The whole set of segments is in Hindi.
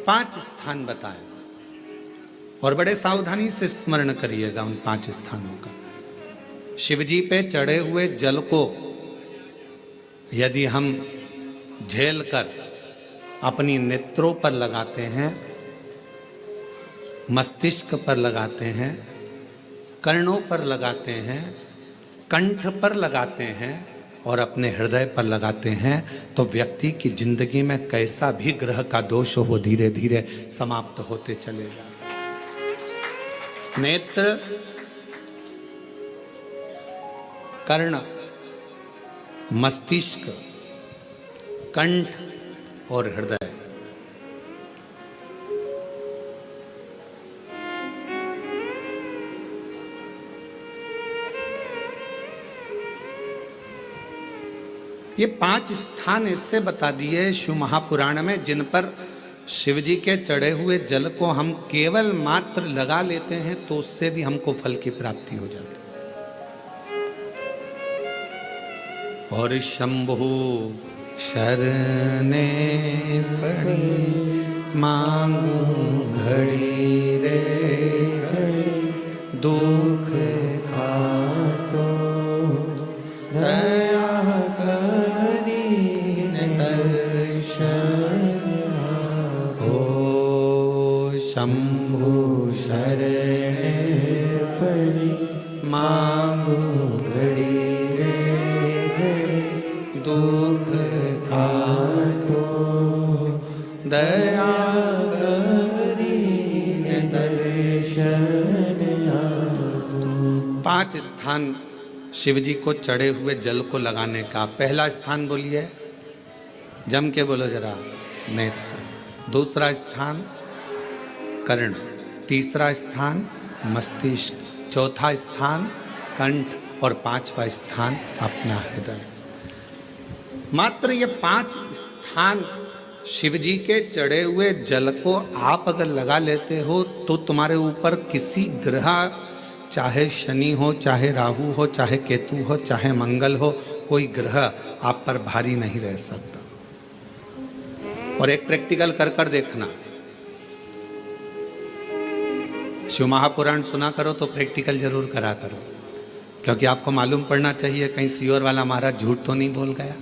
5 स्थान बताए और बड़े सावधानी से स्मरण करिएगा उन 5 स्थानों का। शिवजी पे चढ़े हुए जल को यदि हम झेल कर अपनी नेत्रों पर लगाते हैं, मस्तिष्क पर लगाते हैं, कर्णों पर लगाते हैं, कंठ पर लगाते हैं और अपने हृदय पर लगाते हैं, तो व्यक्ति की जिंदगी में कैसा भी ग्रह का दोष हो वो धीरे धीरे समाप्त होते चले जाते। नेत्र, कर्ण, मस्तिष्क, कंठ और हृदय, ये 5 स्थान इससे बता दिए शिव महापुराण में, जिन पर शिव जी के चढ़े हुए जल को हम केवल मात्र लगा लेते हैं तो उससे भी हमको फल की प्राप्ति हो जाती है। और शंभु शरणे पड़ी मांगू घड़ी रे दुख काटो दया करी दर्शन हो। शंभु शरणे पड़ी मांगू घड़ी दुख काटो दया करी दर्शन आगो। 5 स्थान शिव जी को चढ़े हुए जल को लगाने का। पहला स्थान बोलिए, जम के बोलो जरा, नेत्र। दूसरा स्थान कर्ण, तीसरा स्थान मस्तिष्क, चौथा स्थान कंठ और 5वां स्थान अपना हृदय। मात्र ये 5 स्थान शिव जी के चढ़े हुए जल को आप अगर लगा लेते हो तो तुम्हारे ऊपर किसी ग्रह, चाहे शनि हो, चाहे राहु हो, चाहे केतु हो, चाहे मंगल हो, कोई ग्रह आप पर भारी नहीं रह सकता। और एक प्रैक्टिकल कर कर देखना, शिव महापुराण सुना करो तो प्रैक्टिकल जरूर करा करो, क्योंकि आपको मालूम पड़ना चाहिए कहीं सीओर वाला महाराज झूठ तो नहीं बोल गया।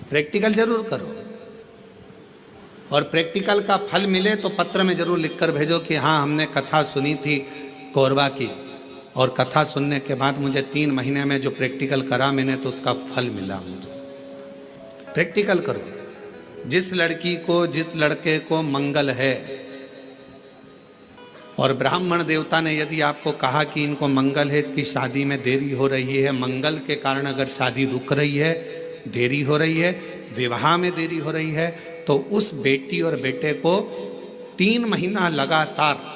प्रैक्टिकल जरूर करो और प्रैक्टिकल का फल मिले तो पत्र में जरूर लिखकर भेजो कि हाँ हमने कथा सुनी थी कोरबा की, और कथा सुनने के बाद मुझे 3 महीने में जो प्रैक्टिकल करा मैंने तो उसका फल मिला मुझे। प्रैक्टिकल करो। जिस लड़की को, जिस लड़के को मंगल है और ब्राह्मण देवता ने यदि आपको कहा कि इनको मंगल है, इसकी शादी में देरी हो रही है, मंगल के कारण अगर शादी रुक रही है, देरी हो रही है, विवाह में देरी हो रही है, तो उस बेटी और बेटे को 3 महीना लगातार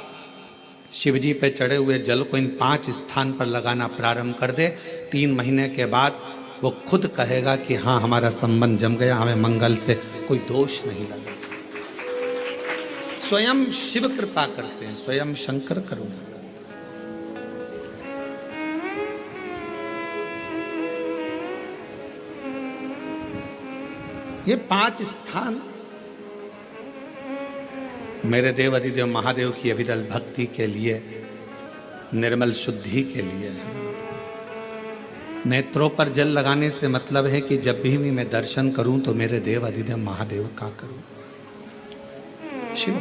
शिवजी पे चढ़े हुए जल को इन 5 स्थान पर लगाना प्रारंभ कर दे। 3 महीने के बाद वो खुद कहेगा कि हाँ हमारा संबंध जम गया, हमें मंगल से कोई दोष नहीं लगा। स्वयं शिव कृपा करते हैं, स्वयं शंकर करुणा। ये 5 स्थान मेरे देव अधिदेव महादेव की अविरल भक्ति के लिए, निर्मल शुद्धि के लिए है। नेत्रों पर जल लगाने से मतलब है कि जब भी मैं दर्शन करूं तो मेरे देव अधिदेव महादेव का करूं, शिव।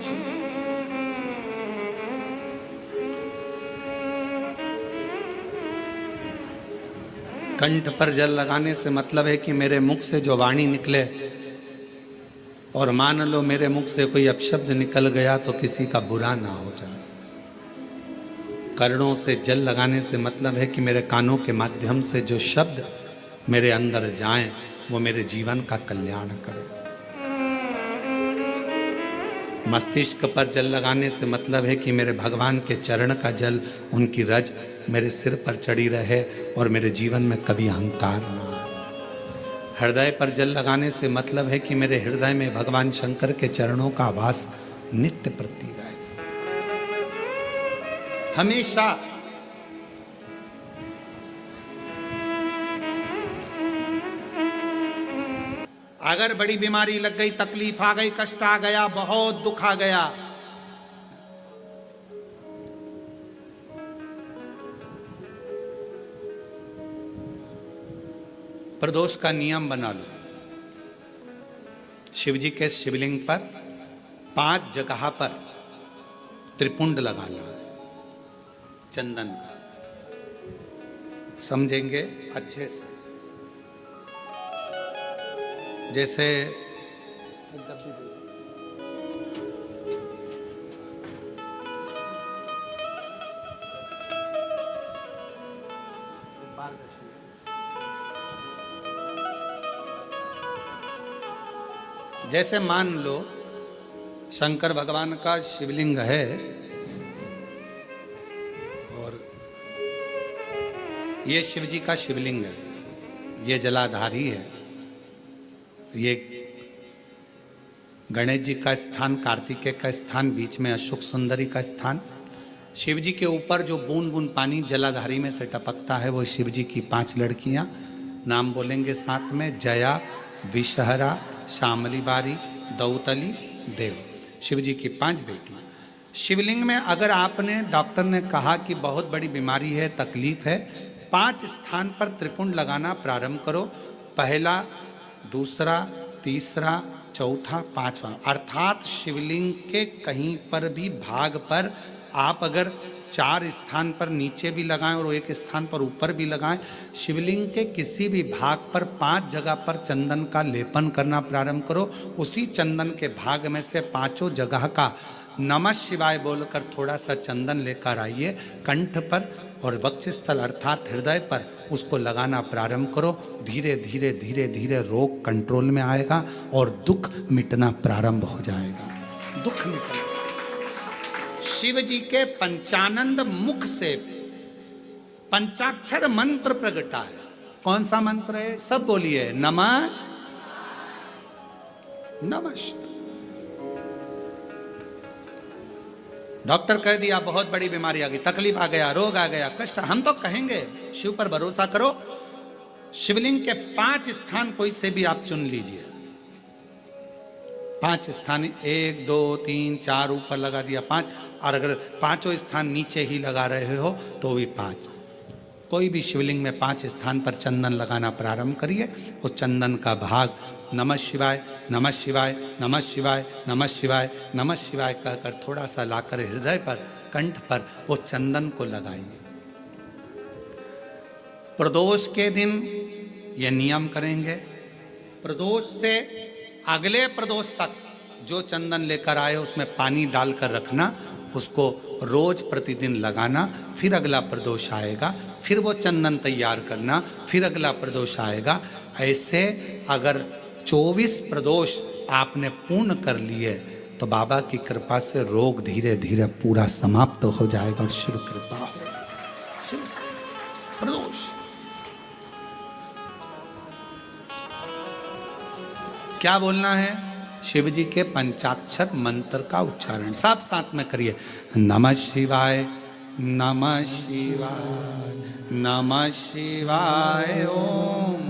कंठ पर जल लगाने से मतलब है कि मेरे मुख से जो वाणी निकले, और मान लो मेरे मुख से कोई अपशब्द निकल गया तो किसी का बुरा ना हो जाए। कर्णों से जल लगाने से मतलब है कि मेरे कानों के माध्यम से जो शब्द मेरे अंदर जाएं वो मेरे जीवन का कल्याण करें। मस्तिष्क पर जल लगाने से मतलब है कि मेरे भगवान के चरण का जल, उनकी रज मेरे सिर पर चढ़ी रहे और मेरे जीवन में कभी अहंकार ना आए। हृदय पर जल लगाने से मतलब है कि मेरे हृदय में भगवान शंकर के चरणों का वास नित्य प्रति रहे, हमेशा। अगर बड़ी बीमारी लग गई, तकलीफ आ गई, कष्ट आ गया, बहुत दुख आ गया, प्रदोष का नियम बना लो। शिव जी के शिवलिंग पर 5 जगह पर त्रिपुंड लगाना चंदन का। समझेंगे अच्छे से? जैसे जैसे मान लो शंकर भगवान का शिवलिंग है और ये शिव जी का शिवलिंग है, ये जलाधारी है, ये गणेश जी का स्थान, कार्तिकेय का स्थान, बीच में अशोक सुंदरी का स्थान। शिव जी के ऊपर जो बूंद बूंद पानी जलाधारी में से टपकता है वो शिव जी की 5 लड़कियां। नाम बोलेंगे साथ में, जया, विषहरा, श्यामली बारी, दौतली, देव। शिव जी की 5 बेटियां। शिवलिंग में अगर आपने, डॉक्टर ने कहा कि बहुत बड़ी बीमारी है, तकलीफ है, 5 स्थान पर त्रिपुंड लगाना प्रारंभ करो। पहला, दूसरा, तीसरा, चौथा, 5वां। अर्थात शिवलिंग के कहीं पर भी भाग पर आप अगर 4 स्थान पर नीचे भी लगाएं और 1 स्थान पर ऊपर भी लगाएं, शिवलिंग के किसी भी भाग पर 5 जगह पर चंदन का लेपन करना प्रारंभ करो। उसी चंदन के भाग में से 5 जगह का नमः शिवाय बोलकर थोड़ा सा चंदन लेकर आइए, कंठ पर और वक्षस्थल अर्थात हृदय पर उसको लगाना प्रारंभ करो। धीरे धीरे धीरे धीरे रोग कंट्रोल में आएगा और दुख मिटना प्रारंभ हो जाएगा। दुख मिटना। शिव जी के पंचानंद मुख से पंचाक्षर मंत्र प्रगटा है। कौन सा मंत्र है? सब बोलिए, नमः नमः। डॉक्टर कह दिया बहुत बड़ी बीमारी आ गई, तकलीफ आ गया, रोग आ गया, कष्ट, हम तो कहेंगे शिव पर भरोसा करो। शिवलिंग के 5 स्थान कोई से भी आप चुन लीजिए। 5 स्थान, 1 2 3 4 ऊपर लगा दिया 5, और अगर 5 स्थान नीचे ही लगा रहे हो तो भी 5। कोई भी शिवलिंग में 5 स्थान पर चंदन लगाना प्रारंभ करिए। उस चंदन का भाग नमः शिवाय, नमः शिवाय, नमः शिवाय, नमः शिवाय, नमः शिवाय कहकर थोड़ा सा लाकर हृदय पर, कंठ पर वो चंदन को लगाइए। प्रदोष के दिन ये नियम करेंगे। प्रदोष से अगले प्रदोष तक जो चंदन लेकर आए उसमें पानी डालकर रखना, उसको रोज प्रतिदिन लगाना। फिर अगला प्रदोष आएगा, फिर वो चंदन तैयार करना, फिर अगला प्रदोष आएगा। ऐसे अगर 24 प्रदोष आपने पूर्ण कर लिए तो बाबा की कृपा से रोग धीरे धीरे पूरा समाप्त हो जाएगा और शिव कृपा। शिव प्रदोष क्या बोलना है? शिव जी के पंचाक्षर मंत्र का उच्चारण सब साथ में करिए। नमः शिवाय, नमः शिवाय, नमः शिवाय ओम,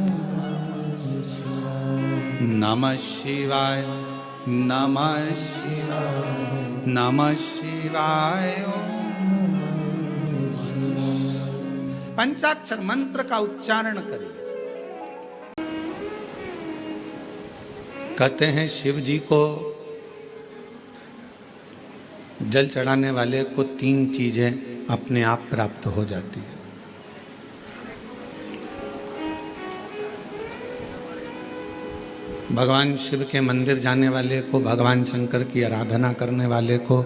नमः शिवाय, नमः शिवाय, नमः शिवाय ओम। पंचाक्षर मंत्र का उच्चारण करिए। कहते हैं शिव जी को जल चढ़ाने वाले को 3 चीजें अपने आप प्राप्त हो जाती है। भगवान शिव के मंदिर जाने वाले को, भगवान शंकर की आराधना करने वाले को,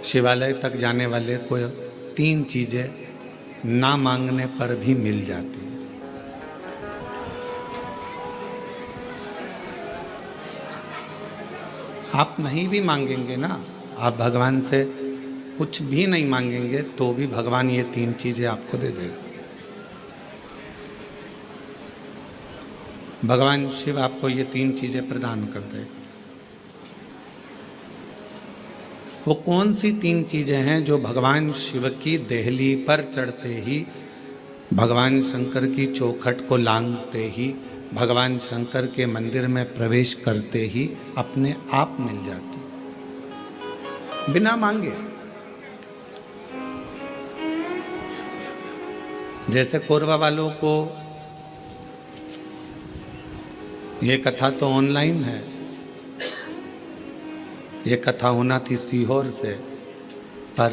शिवालय तक जाने वाले को 3 चीजें ना मांगने पर भी मिल जाती है। आप नहीं भी मांगेंगे ना, आप भगवान से कुछ भी नहीं मांगेंगे तो भी भगवान ये 3 चीजें आपको दे देगा। भगवान शिव आपको ये 3 चीजें प्रदान कर देगा। वो कौन सी 3 चीजें हैं जो भगवान शिव की देहली पर चढ़ते ही, भगवान शंकर की चौखट को लांघते ही भगवान शंकर के मंदिर में प्रवेश करते ही अपने आप मिल जाती, बिना मांगे। जैसे कोरबा वालों को ये कथा तो ऑनलाइन है, ये कथा होना थी सीहोर से, पर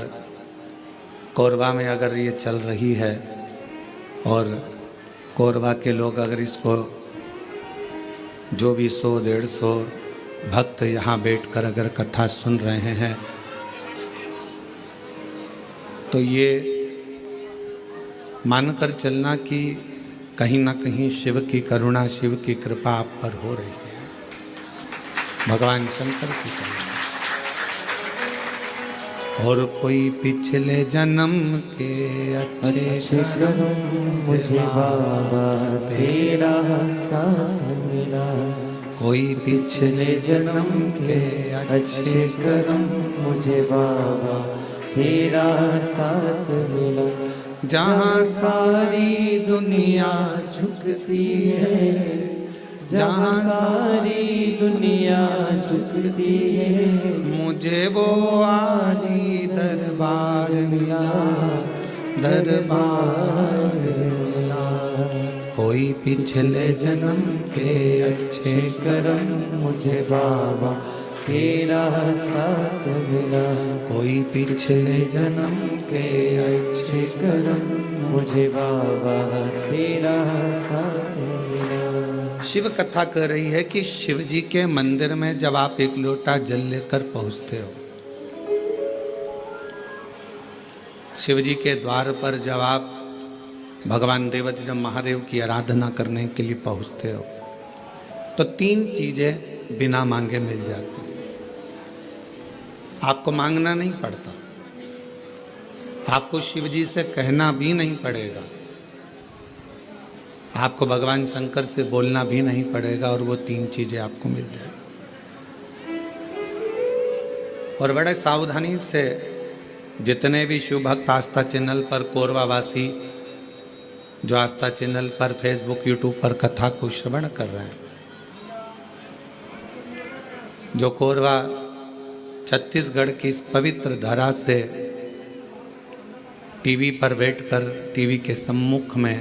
कोरबा में अगर ये चल रही है और कोरबा के लोग अगर इसको जो भी 100-150 भक्त यहाँ बैठकर अगर कथा सुन रहे हैं तो ये मानकर चलना कि कहीं ना कहीं शिव की करुणा, शिव की कृपा आप पर हो रही है, भगवान शंकर की करुणा। और कोई पिछले जन्म के अच्छे कर्म मुझे बाबा तेरा साथ मिला, कोई पिछले जन्म के अच्छे कर्म मुझे बाबा तेरा साथ मिला। जहाँ सारी दुनिया झुकती है, जहाँ सारी दुनिया झुकती है, मुझे वो आली दरबार मिला, दरबार मिला। कोई पिछले जन्म के अच्छे कर्म मुझे बाबा तेरा साथ मिला, कोई पिछले जन्म के अच्छे कर्म मुझे बाबा तेरा साथ मिला। शिव कथा कह रही है कि शिव जी के मंदिर में जब आप एक लोटा जल लेकर पहुंचते हो, शिव जी के द्वार पर जब आप भगवान देवाधिदेव महादेव की आराधना करने के लिए पहुंचते हो, तो 3 चीजें बिना मांगे मिल जाती। आपको मांगना नहीं पड़ता, आपको शिव जी से कहना भी नहीं पड़ेगा, आपको भगवान शंकर से बोलना भी नहीं पड़ेगा, और वो 3 चीजें आपको मिल जाए। और बड़े सावधानी से जितने भी शिव भक्त आस्था चैनल पर, कोरबा वासी जो आस्था चैनल पर, फेसबुक, यूट्यूब पर कथा को श्रवण कर रहे हैं, जो कोरबा छत्तीसगढ़ की इस पवित्र धरा से टीवी पर बैठकर, टीवी के सम्मुख में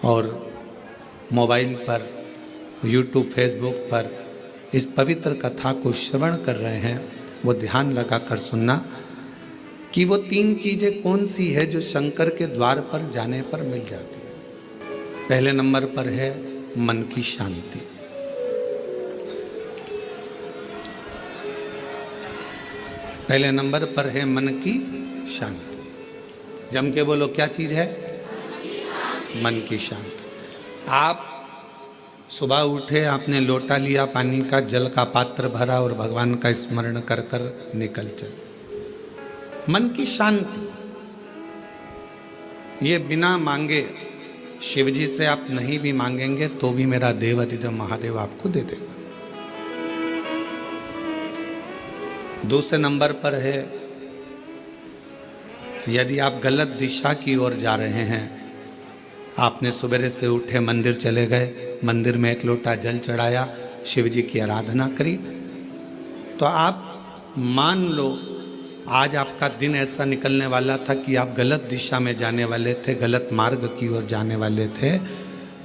और मोबाइल पर, यूट्यूब, फेसबुक पर इस पवित्र कथा को श्रवण कर रहे हैं, वो ध्यान लगाकर सुनना कि वो 3 चीजें कौन सी है जो शंकर के द्वार पर जाने पर मिल जाती है। पहले नंबर पर है मन की शांति। पहले नंबर पर है मन की शांति। जम के बोलो, क्या चीज है? मन की शांति। आप सुबह उठे, आपने लोटा लिया पानी का, जल का पात्र भरा और भगवान का स्मरण कर कर निकल चले। मन की शांति, ये बिना मांगे, शिव जी से आप नहीं भी मांगेंगे तो भी मेरा देवाधिदेव महादेव आपको दे देगा। दूसरे नंबर पर है, यदि आप गलत दिशा की ओर जा रहे हैं, आपने सवेरे से उठे, मंदिर चले गए, मंदिर में एक लोटा जल चढ़ाया, शिव जी की आराधना करी, तो आप मान लो आज आपका दिन ऐसा निकलने वाला था कि आप गलत दिशा में जाने वाले थे, गलत मार्ग की ओर जाने वाले थे,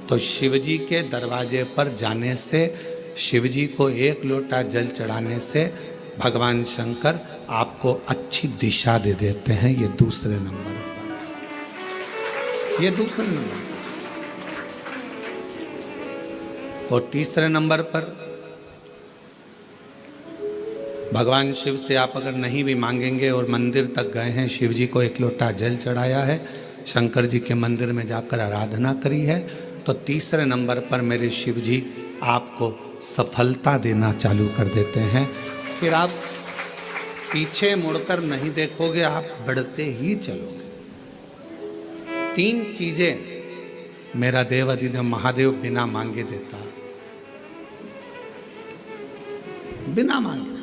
तो शिव जी के दरवाजे पर जाने से, शिव जी को एक लोटा जल चढ़ाने से भगवान शंकर आपको अच्छी दिशा दे देते हैं। ये दूसरे नंबर पर, ये दूसरे नंबर पर। और तीसरे नंबर पर भगवान शिव से आप अगर नहीं भी मांगेंगे और मंदिर तक गए हैं, शिव जी को एक लोटा जल चढ़ाया है, शंकर जी के मंदिर में जाकर आराधना करी है, तो तीसरे नंबर पर मेरे शिव जी आपको सफलता देना चालू कर देते हैं। फिर आप पीछे मुड़कर नहीं देखोगे, आप बढ़ते ही चलोगे। 3 चीजें मेरा देवाधिदेव महादेव बिना मांगे देता है, बिना मांगे।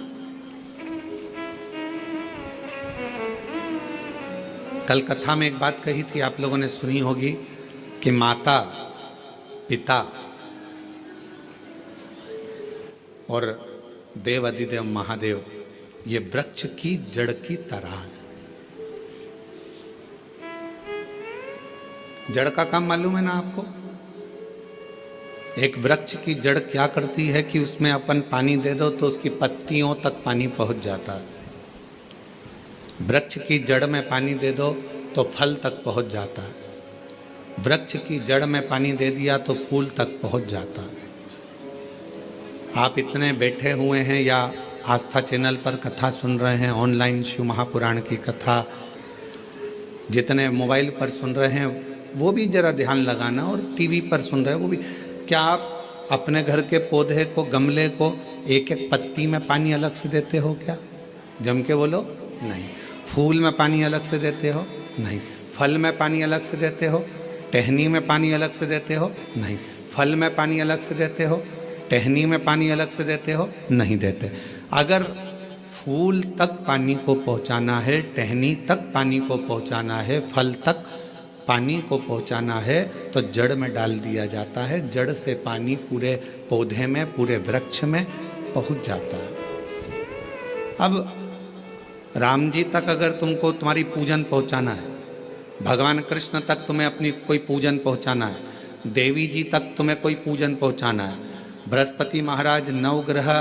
कल कथा में एक बात कही थी, आप लोगों ने सुनी होगी कि माता, पिता और देव अधिदेव महादेव ये वृक्ष की जड़ की तरह है। जड़ का काम मालूम है ना आपको? एक वृक्ष की जड़ क्या करती है कि उसमें अपन पानी दे दो तो उसकी पत्तियों तक पानी पहुंच जाता है। वृक्ष की जड़ में पानी दे दो तो फल तक पहुंच जाता है। वृक्ष की जड़ में पानी दे दिया तो फूल तक पहुंच जाता है। आप इतने बैठे हुए हैं या आस्था चैनल पर कथा सुन रहे हैं, ऑनलाइन शिव महापुराण की कथा, जितने मोबाइल पर सुन रहे हैं वो भी जरा ध्यान लगाना, और टीवी पर सुन रहे हैं वो भी। क्या आप अपने घर के पौधे को, गमले को एक एक पत्ती में पानी अलग से देते हो क्या? जम के बोलो, नहीं। फूल में पानी अलग से देते हो? नहीं। फल में पानी अलग से देते हो? टहनी में पानी अलग से देते हो? नहीं। फल में पानी अलग से देते हो? टहनी में पानी अलग से देते हो? नहीं देते। अगर फूल तक पानी को पहुंचाना है, टहनी तक पानी को पहुंचाना है, फल तक पानी को पहुंचाना है तो जड़ में डाल दिया जाता है। जड़ से पानी पूरे पौधे में, पूरे वृक्ष में पहुंच जाता है। अब राम जी तक अगर तुमको तुम्हारी पूजन पहुंचाना है, भगवान कृष्ण तक तुम्हें अपनी कोई पूजन पहुंचाना है, देवी जी तक तुम्हें कोई पूजन पहुंचाना है, बृहस्पति महाराज, नवग्रह,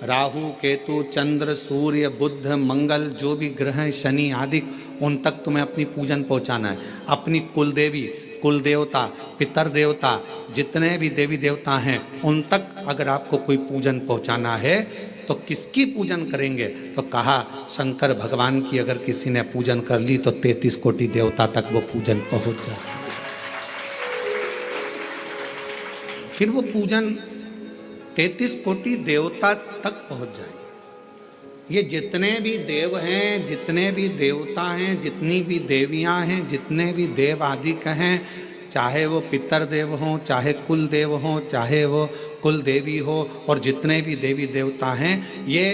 राहु, केतु, चंद्र, सूर्य, बुध, मंगल, जो भी ग्रह हैं, शनि आदि, उन तक तुम्हें अपनी पूजन पहुंचाना है। अपनी कुल देवी, कुल देवता, पितर देवता, जितने भी देवी देवता हैं उन तक अगर आपको कोई पूजन पहुंचाना है तो किसकी पूजन करेंगे? तो कहा शंकर भगवान की अगर किसी ने पूजन कर ली तो 33 कोटि देवता तक वो पूजन पहुंच जाए। फिर वो पूजन 33 कोटि देवता तक पहुंच जाएगी। ये जितने भी देव हैं, जितने भी देवता हैं, जितनी भी देवियां हैं, जितने भी देव आदि कहें, चाहे वो पितर देव हों, चाहे कुल देव हों, चाहे वो कुल देवी हो, और जितने भी देवी देवता हैं, ये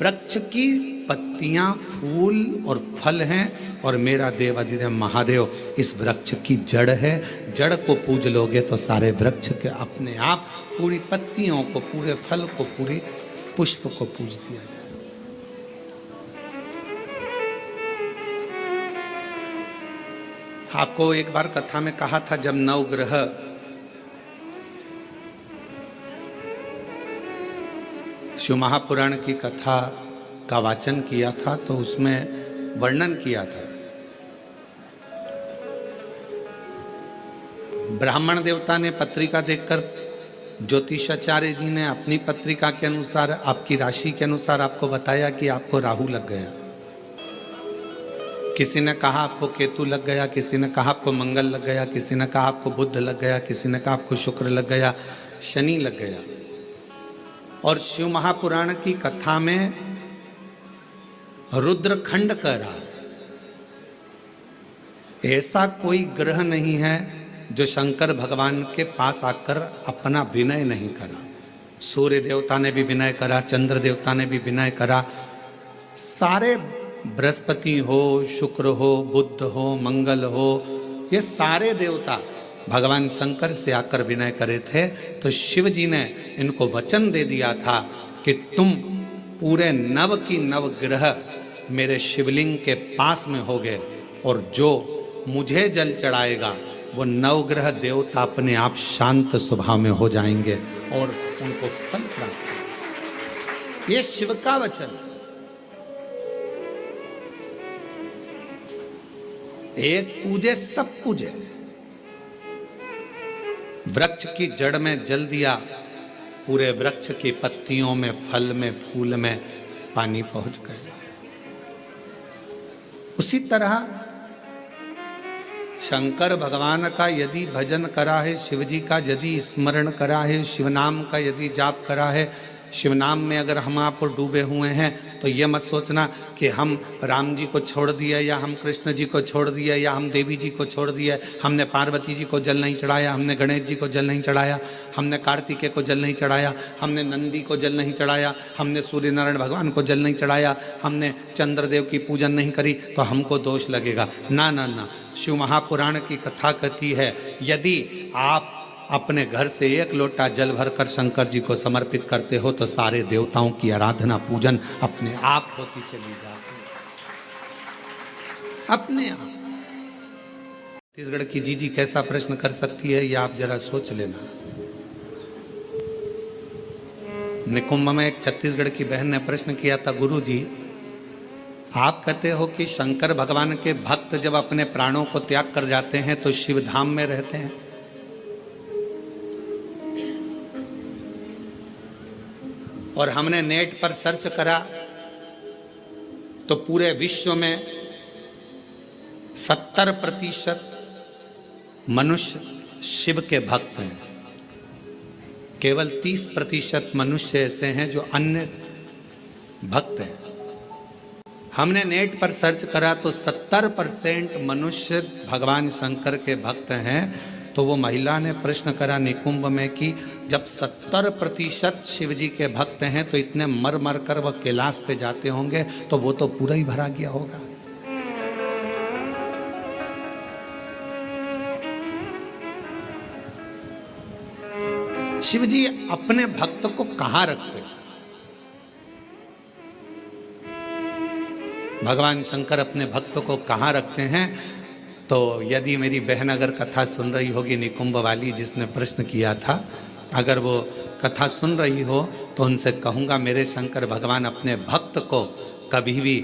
वृक्ष की पत्तियां, फूल और फल हैं। और मेरा देव अधिदेव महादेव इस वृक्ष की जड़ है। जड़ को पूज लोगे तो सारे वृक्ष के अपने आप पूरी पत्तियों को, पूरे फल को, पूरी पुष्प को पूज दिया जाए। आपको एक बार कथा में कहा था, जब नवग्रह शिव महापुराण की कथा का वाचन किया था तो उसमें वर्णन किया था, ब्राह्मण देवता ने पत्रिका देखकर ज्योतिषाचार्य जी ने अपनी पत्रिका के अनुसार, आपकी राशि के अनुसार आपको बताया कि आपको राहु लग गया। किसी ने कहा आपको केतु लग गया, किसी ने कहा आपको मंगल लग गया, किसी ने कहा आपको बुध लग गया, किसी ने कहा आपको शुक्र लग गया, शनि लग गया। और शिव महापुराण की कथा में रुद्रखंड कह रहा है, ऐसा कोई ग्रह नहीं है जो शंकर भगवान के पास आकर अपना विनय नहीं करा। सूर्य देवता ने भी विनय करा, चंद्र देवता ने भी विनय करा, सारे बृहस्पति हो, शुक्र हो, बुध हो, मंगल हो, ये सारे देवता भगवान शंकर से आकर विनय करे थे। तो शिव जी ने इनको वचन दे दिया था कि तुम पूरे नव की नव ग्रह मेरे शिवलिंग के पास में होगे, और जो मुझे जल चढ़ाएगा वो नवग्रह देवता अपने आप शांत स्वभाव में हो जाएंगे और उनको फल प्राप्त। ये शिव का वचन। एक पूजे सब पूजे। वृक्ष की जड़ में जल दिया, पूरे वृक्ष की पत्तियों में, फल में, फूल में पानी पहुंच गया। उसी तरह शंकर भगवान का यदि भजन करा है, शिव जी का यदि स्मरण करा है, शिव नाम का यदि जाप करा है, शिव नाम में अगर हम आप डूबे हुए हैं तो ये मत सोचना कि हम राम जी को छोड़ दिए या हम कृष्ण जी को छोड़ दिए या हम देवी जी को छोड़ दिए, हमने पार्वती जी को जल नहीं चढ़ाया, हमने गणेश जी को जल नहीं चढ़ाया, हमने कार्तिकेय को जल नहीं चढ़ाया, हमने नंदी को जल नहीं चढ़ाया, हमने सूर्य नारायण भगवान को जल नहीं चढ़ाया, हमने चंद्रदेव की पूजन नहीं करी तो हमको दोष लगेगा। ना ना ना, शिव महापुराण की कथा कहती है यदि आप अपने घर से एक लोटा जल भरकर शंकर जी को समर्पित करते हो तो सारे देवताओं की आराधना पूजन अपने आप होती चली जाती है, अपने आप। छत्तीसगढ़ की जीजी कैसा प्रश्न कर सकती है, ये आप जरा सोच लेना। निकुंभ में एक छत्तीसगढ़ की बहन ने प्रश्न किया था, गुरु जी आप कहते हो कि शंकर भगवान के भक्त जब अपने प्राणों को त्याग कर जाते हैं तो शिव धाम में रहते हैं, और हमने नेट पर सर्च करा तो पूरे विश्व में 70% मनुष्य शिव के भक्त हैं, केवल 30% मनुष्य ऐसे हैं जो अन्य भक्त हैं। हमने नेट पर सर्च करा तो 70% मनुष्य भगवान शंकर के भक्त हैं। तो वो महिला ने प्रश्न करा निकुंभ में कि जब 70% शिव जी के भक्त हैं तो इतने मर मर कर वह कैलाश पे जाते होंगे तो वो तो पूरा ही भरा गया होगा। शिव जी अपने भक्त को कहां रखते हैं? भगवान शंकर अपने भक्त को कहां रखते हैं? तो यदि मेरी बहन अगर कथा सुन रही होगी, निकुंभ वाली जिसने प्रश्न किया था, अगर वो कथा सुन रही हो तो उनसे कहूँगा मेरे शंकर भगवान अपने भक्त को कभी भी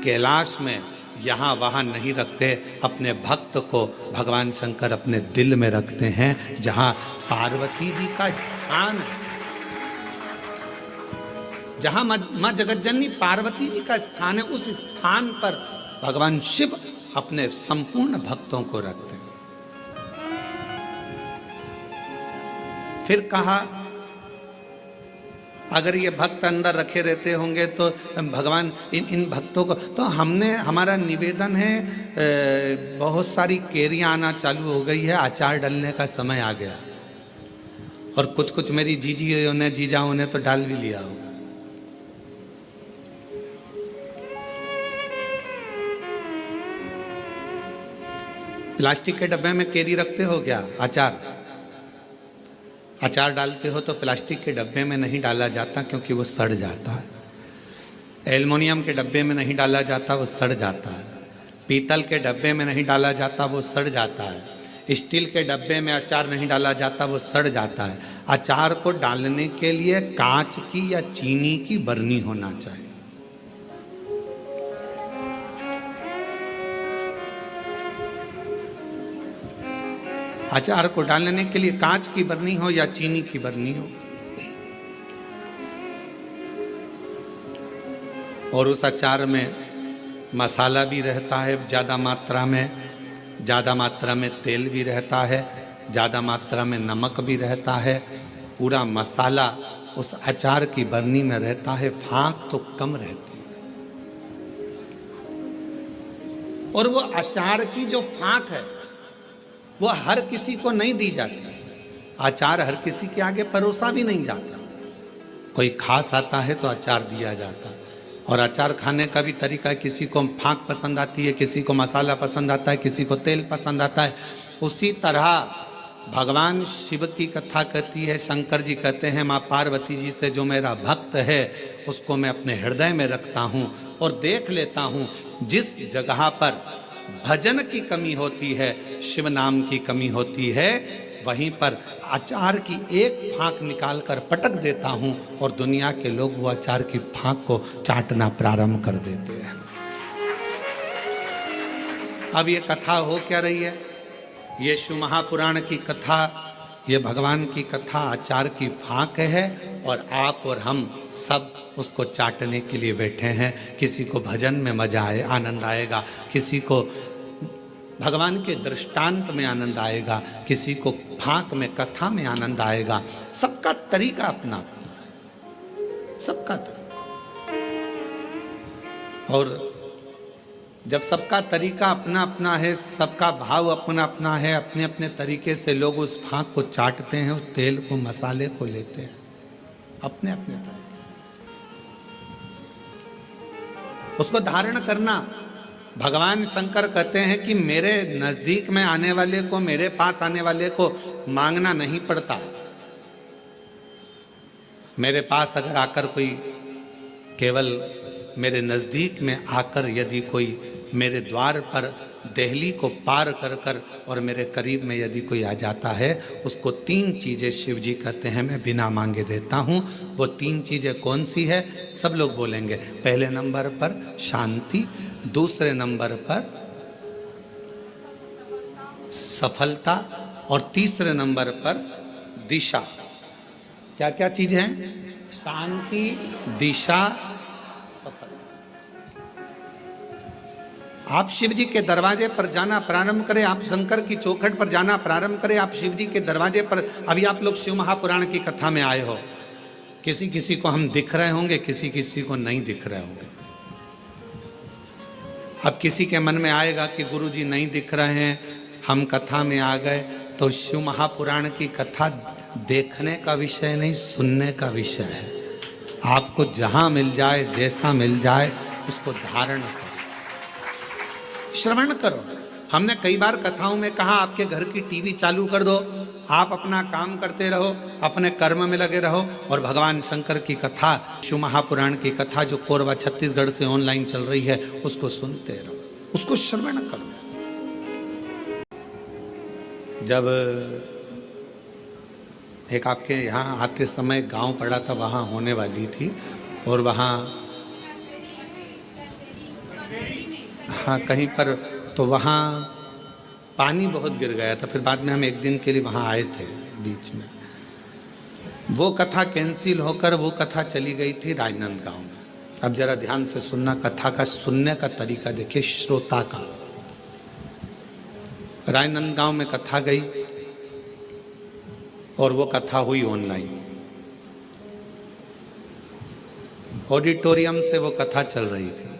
कैलाश में यहाँ वहाँ नहीं रखते। अपने भक्त को भगवान शंकर अपने दिल में रखते हैं, जहाँ पार्वती जी का स्थान है, जहाँ माँ जगतजननी पार्वती जी का स्थान है, उस स्थान पर भगवान शिव अपने संपूर्ण भक्तों को रखते हैं। फिर कहा अगर ये भक्त अंदर रखे रहते होंगे तो भगवान इन भक्तों को, तो हमारा निवेदन है, बहुत सारी केरियां आना चालू हो गई है, अचार डालने का समय आ गया, और कुछ कुछ मेरी जीजाओं ने तो डाल भी लिया होगा। प्लास्टिक के डब्बे में केरी रखते हो क्या? अचार डालते हो तो प्लास्टिक के डब्बे में नहीं डाला जाता क्योंकि वो सड़ जाता है। एल्युमिनियम के डब्बे में नहीं डाला जाता, वो सड़ जाता है। पीतल के डब्बे में नहीं डाला जाता, वो सड़ जाता है। स्टील के डब्बे में अचार नहीं डाला जाता, वो सड़ जाता है। अचार को डालने के लिए कांच की या चीनी की बरनी होना चाहिए। अचार को डालने के लिए कांच की बरनी हो या चीनी की बरनी हो, और उस अचार में मसाला भी रहता है ज़्यादा मात्रा में तेल भी रहता है, ज़्यादा मात्रा में नमक भी रहता है। पूरा मसाला उस अचार की बरनी में रहता है, फाँक तो कम रहती है। और वो अचार की जो फाँक है वो हर किसी को नहीं दी जाती। अचार हर किसी के आगे परोसा भी नहीं जाता। कोई खास आता है तो अचार दिया जाता। और अचार खाने का भी तरीका है, किसी को फाँक पसंद आती है, किसी को मसाला पसंद आता है, किसी को तेल पसंद आता है। उसी तरह भगवान शिव की कथा कहती है, शंकर जी कहते हैं माँ पार्वती जी से जो मेरा भक्त है उसको मैं अपने हृदय में रखता हूँ और देख लेता हूँ जिस जगह पर भजन की कमी होती है, शिव नाम की कमी होती है, वहीं पर अचार की एक फाँक निकाल कर पटक देता हूँ और दुनिया के लोग वो अचार की फाँक को चाटना प्रारंभ कर देते हैं। अब ये कथा हो क्या रही है? ये शिव महापुराण की कथा, ये भगवान की कथा अचार की फाँक है, और आप और हम सब उसको चाटने के लिए बैठे हैं। किसी को भजन में मजा आए, आनंद आएगा, किसी को भगवान के दृष्टांत में आनंद आएगा, किसी को फाँक में, कथा में आनंद आएगा। सबका तरीका अपना अपना है, सबका तरीका। और जब सबका तरीका अपना अपना है, सबका भाव अपना अपना है, अपने अपने तरीके से लोग उस फाँक को चाटते हैं, उस तेल को, मसाले को लेते हैं अपने अपने तरीके। उसको धारण करना, भगवान शंकर कहते हैं कि मेरे नज़दीक में आने वाले को, मेरे पास आने वाले को मांगना नहीं पड़ता। मेरे पास अगर आकर कोई, केवल मेरे नज़दीक में आकर यदि कोई मेरे द्वार पर देहली को पार कर कर और मेरे करीब में यदि कोई आ जाता है, उसको 3 चीज़ें शिव जी कहते हैं मैं बिना मांगे देता हूँ। वो 3 चीज़ें कौन सी है? सब लोग बोलेंगे। पहले नंबर पर शांति, दूसरे नंबर पर सफलता और तीसरे नंबर पर दिशा। क्या क्या चीज़ हैं? शांति, दिशा, सफलता। आप शिव जी के दरवाजे पर जाना प्रारंभ करें, आप शंकर की चौखट पर जाना प्रारंभ करें, आप शिव जी के दरवाजे पर। अभी आप लोग शिव महापुराण की कथा में आए हो, किसी किसी को हम दिख रहे होंगे, किसी किसी को नहीं दिख रहे होंगे। अब किसी के मन में आएगा कि गुरु जी नहीं दिख रहे हैं, हम कथा में आ गए। तो शिव महापुराण की कथा देखने का विषय नहीं, सुनने का विषय है। आपको जहां मिल जाए, जैसा मिल जाए, उसको धारण करो, श्रवण करो। हमने कई बार कथाओं में कहा आपके घर की टीवी चालू कर दो, आप अपना काम करते रहो, अपने कर्म में लगे रहो और भगवान शंकर की कथा, शिव महापुराण की कथा जो कोरबा छत्तीसगढ़ से ऑनलाइन चल रही है, उसको सुनते रहो, उसको श्रवण करो। जब एक आपके यहाँ आते समय गांव पड़ा था, वहाँ होने वाली थी और वहाँ हाँ कहीं पर, तो वहाँ पानी बहुत गिर गया था। फिर बाद में हम एक दिन के लिए वहाँ आए थे बीच में। वो कथा कैंसिल होकर वो कथा चली गई थी राजनांदगांव में। अब जरा ध्यान से सुनना, कथा का सुनने का तरीका देखिए श्रोता का। राजनांदगांव में कथा गई और वो कथा हुई ऑनलाइन, ऑडिटोरियम से वो कथा चल रही थी।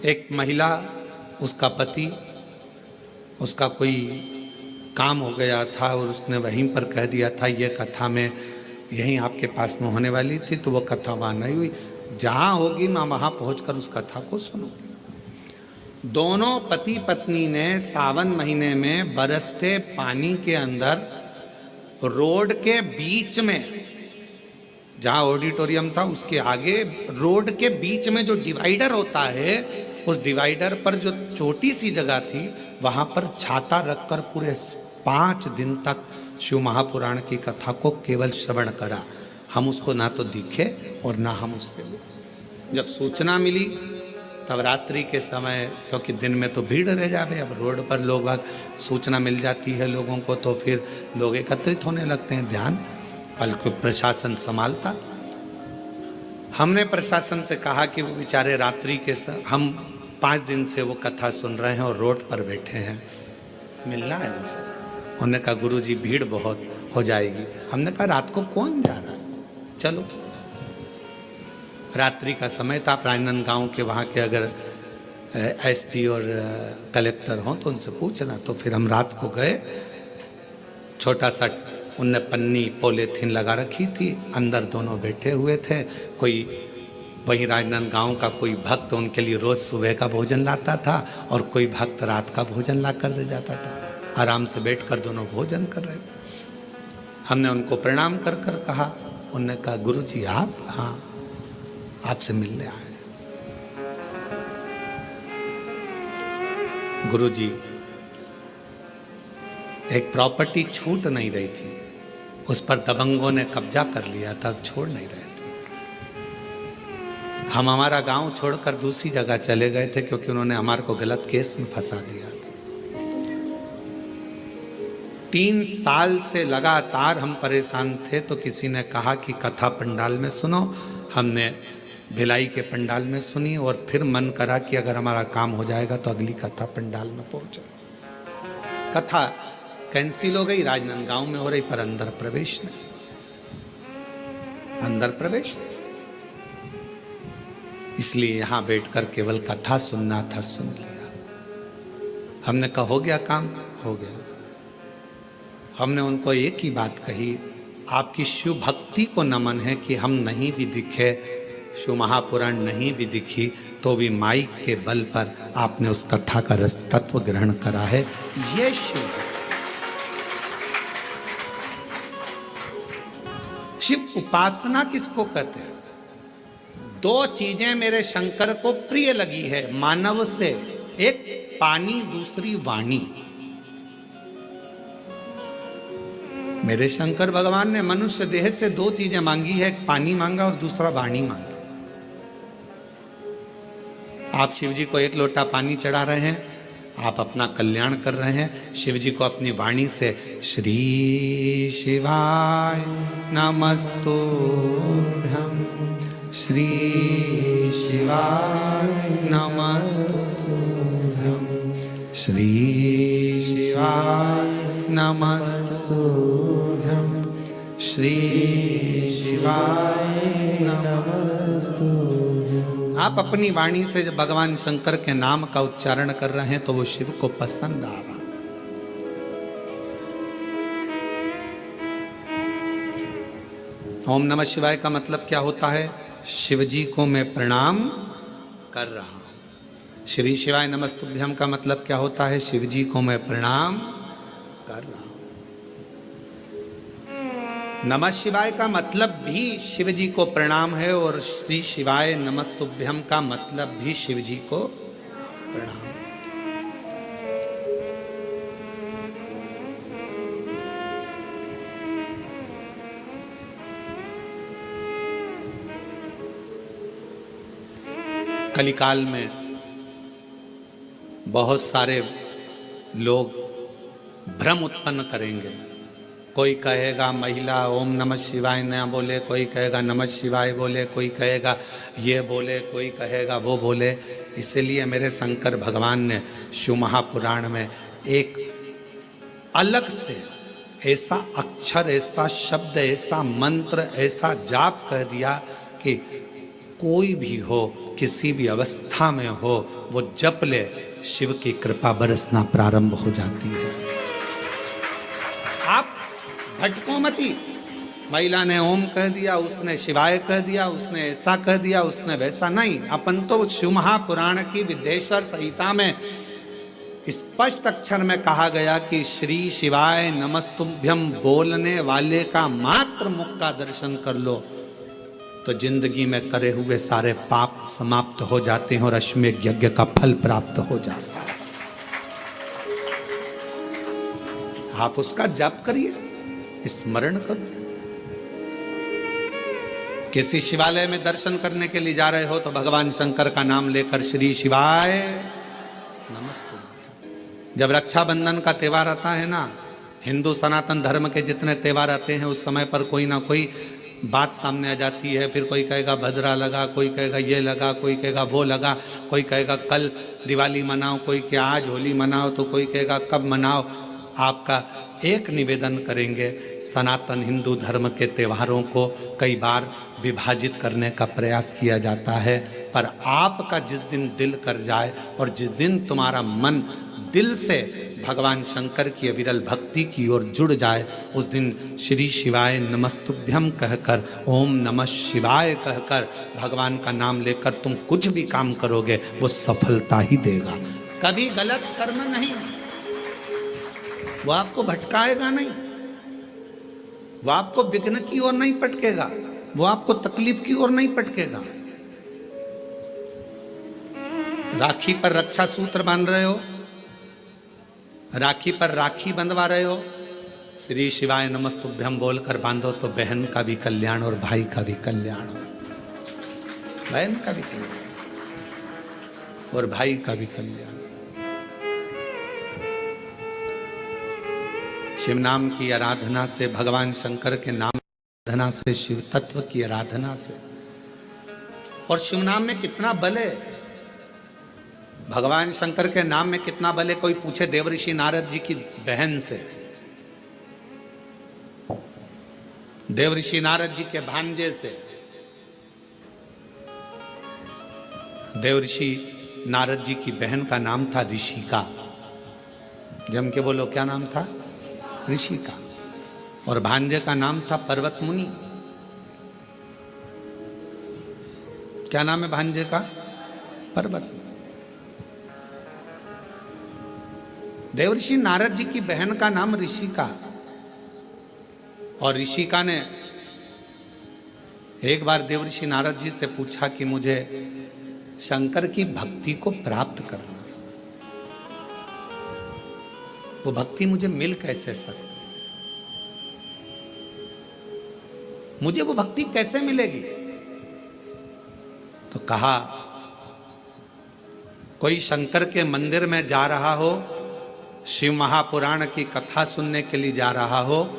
एक महिला, उसका पति, उसका कोई काम हो गया था और उसने वहीं पर कह दिया था ये कथा में यहीं आपके पास में होने वाली थी, तो वो कथा वहाँ नहीं हुई। जहाँ होगी मैं वहाँ पहुँचकर उस कथा को सुनूंगी। दोनों पति पत्नी ने सावन महीने में बरसते पानी के अंदर रोड के बीच में, जहाँ ऑडिटोरियम था उसके आगे रोड के बीच में जो डिवाइडर होता है, उस डिवाइडर पर जो छोटी सी जगह थी, वहाँ पर छाता रखकर पूरे 5 दिन तक शिव महापुराण की कथा को केवल श्रवण करा। हम उसको ना तो दिखे और ना हम उससे मिले। जब सूचना मिली तब रात्रि के समय, क्योंकि दिन में तो भीड़ रह जावे, अब रोड पर लोग सूचना मिल जाती है लोगों को, तो फिर लोग एकत्रित होने लगते हैं, ध्यान बल्कि प्रशासन संभालता। हमने प्रशासन से कहा कि वो बेचारे रात्रि के हम 5 दिन से वो कथा सुन रहे हैं और रोड पर बैठे हैं, मिलना है उनसे। उन्होंने कहा गुरुजी भीड़ बहुत हो जाएगी। हमने कहा रात को कौन जा रहा है, चलो। रात्रि का समय था। राजनांदगांव के वहाँ के अगर एसपी और कलेक्टर हों तो उनसे पूछना। तो फिर हम रात को गए। छोटा सा उनने पन्नी पॉलीथीन लगा रखी थी, अंदर दोनों बैठे हुए थे। कोई वहीं राजनांदगांव का कोई भक्त उनके लिए रोज़ सुबह का भोजन लाता था और कोई भक्त रात का भोजन ला कर दे जाता था। आराम से बैठकर दोनों भोजन कर रहे थे। हमने उनको प्रणाम कर कर कहा। उन्होंने कहा गुरुजी आप? हाँ, आपसे मिलने आए। गुरुजी एक प्रॉपर्टी छूट नहीं रही थी, उस पर दबंगों ने कब्जा कर लिया था, छोड़ नहीं रहे थे। हम हमारा गांव छोड़कर दूसरी जगह चले गए थे क्योंकि उन्होंने हमारे को गलत केस में फंसा दिया था। 3 साल से लगातार हम परेशान थे, तो किसी ने कहा कि कथा पंडाल में सुनो। हमने भिलाई के पंडाल में सुनी और फिर मन करा कि अगर हमारा काम हो जाएगा तो अगली कथा पंडाल में पहुंचे। कथा कैंसिल हो गई, राजनांदगांव में हो रही, पर अंदर प्रवेश नहीं, अंदर प्रवेश नहीं। इसलिए यहां बैठकर केवल कथा सुनना था, सुन लिया। हमने कहा हो गया काम, हो गया। हमने उनको एक ही बात कही, आपकी शिव भक्ति को नमन है कि हम नहीं भी दिखे, शिव महापुराण नहीं भी दिखी, तो भी माइक के बल पर आपने उस कथा का रस तत्व ग्रहण करा है। ये शिव है। शिव उपासना किसको कहते हैं? दो चीजें मेरे शंकर को प्रिय लगी है मानव से, एक पानी, दूसरी वाणी। मेरे शंकर भगवान ने मनुष्य देह से दो चीजें मांगी है, एक पानी मांगा और दूसरा वाणी मांगी। आप शिव जी को एक लोटा पानी चढ़ा रहे हैं, आप अपना कल्याण कर रहे हैं। शिव जी को अपनी वाणी से श्री शिवाय नमस्तुभ्यं, श्री शिवाय नमस्तुभ्यं, श्री शिवाय नमस्तुभ्यं, श्री शिवाय नमस्तुभ्यं। आप अपनी वाणी से जब भगवान शंकर के नाम का उच्चारण कर रहे हैं तो वो शिव को पसंद आ रहा। ओम नमः शिवाय का मतलब क्या होता है? शिव जी को मैं प्रणाम कर रहा हूं। श्री शिवाय नमस्तुभ्यम का मतलब क्या होता है? शिव जी को मैं प्रणाम कर रहा हूं। नमः शिवाय का मतलब भी शिव जी को प्रणाम है और श्री शिवाय नमस्तुभ्यम का मतलब भी शिव जी को प्रणाम। कलिकाल में बहुत सारे लोग भ्रम उत्पन्न करेंगे। कोई कहेगा महिला ओम नमः शिवाय न बोले, कोई कहेगा नमः शिवाय बोले, कोई कहेगा ये बोले, कोई कहेगा वो बोले। इसलिए मेरे शंकर भगवान ने शिव महापुराण में एक अलग से ऐसा अक्षर, ऐसा शब्द, ऐसा मंत्र, ऐसा जाप कह दिया कि कोई भी हो, किसी भी अवस्था में हो, वो जप ले, शिव की कृपा बरसना प्रारंभ हो जाती है। आप भटको मती। महिला ने ओम कह दिया, उसने शिवाय कह दिया, उसने ऐसा कह दिया, उसने वैसा नहीं। अपन तो शिव महापुराण की विद्येश्वर संहिता में स्पष्ट अक्षर में कहा गया कि श्री शिवाय नमस्तुभ्यम बोलने वाले का मात्र मुख का दर्शन कर लो तो जिंदगी में करे हुए सारे पाप समाप्त हो जाते हैं और अश्वमेध यज्ञ का फल प्राप्त हो जाता है। आप उसका जाप करिए, स्मरण करो। किसी शिवालय में दर्शन करने के लिए जा रहे हो तो भगवान शंकर का नाम लेकर श्री शिवाय नमस्तुभ्यं। जब रक्षाबंधन का त्योहार आता है ना, हिंदू सनातन धर्म के जितने त्योहार आते हैं उस समय पर कोई ना कोई बात सामने आ जाती है। फिर कोई कहेगा भद्रा लगा, कोई कहेगा ये लगा, कोई कहेगा वो लगा, कोई कहेगा कल दिवाली मनाओ, कोई क्या आज होली मनाओ, तो कोई कहेगा कब मनाओ। आपका एक निवेदन करेंगे, सनातन हिंदू धर्म के त्योहारों को कई बार विभाजित करने का प्रयास किया जाता है, पर आपका जिस दिन दिल कर जाए और जिस दिन तुम्हारा मन दिल से भगवान शंकर की अविरल भक्ति की ओर जुड़ जाए, उस दिन श्री शिवाय नमस्तुभ्यम कहकर, ओम नमः शिवाय कहकर भगवान का नाम लेकर तुम कुछ भी काम करोगे वो सफलता ही देगा। कभी गलत कर्म नहीं, वो आपको भटकाएगा नहीं, वो आपको विघ्न की ओर नहीं पटकेगा, वो आपको तकलीफ की ओर नहीं पटकेगा। राखी पर रक्षा सूत्र बांध रहे हो, राखी पर राखी बंधवा रहे हो, श्री शिवाय नमस्तुभ्यम बोलकर बांधो तो बहन का भी कल्याण और भाई का भी कल्याण हो, बहन का भी कल्याण और भाई का भी कल्याण। शिव नाम की आराधना से, भगवान शंकर के नाम की आराधना से, शिव तत्व की आराधना से, और शिव नाम में कितना बल है, भगवान शंकर के नाम में कितना बल है। कोई पूछे देवऋषि नारद जी की बहन से, देवऋषि नारद जी के भांजे से। देवऋषि नारद जी की बहन का नाम था ऋषिका। जम के बोलो, क्या नाम था? ऋषिका। और भांजे का नाम था पर्वत मुनि। क्या नाम है भांजे का? पर्वत। देवऋषि नारद जी की बहन का नाम ऋषिका, और ऋषिका ने एक बार देवऋषि नारद जी से पूछा कि मुझे शंकर की भक्ति को प्राप्त करना, वो भक्ति मुझे मिल कैसे सकती, मुझे वो भक्ति कैसे मिलेगी? तो कहा, कोई शंकर के मंदिर में जा रहा हो, शिव महापुराण की कथा सुनने के लिए जा रहा हो,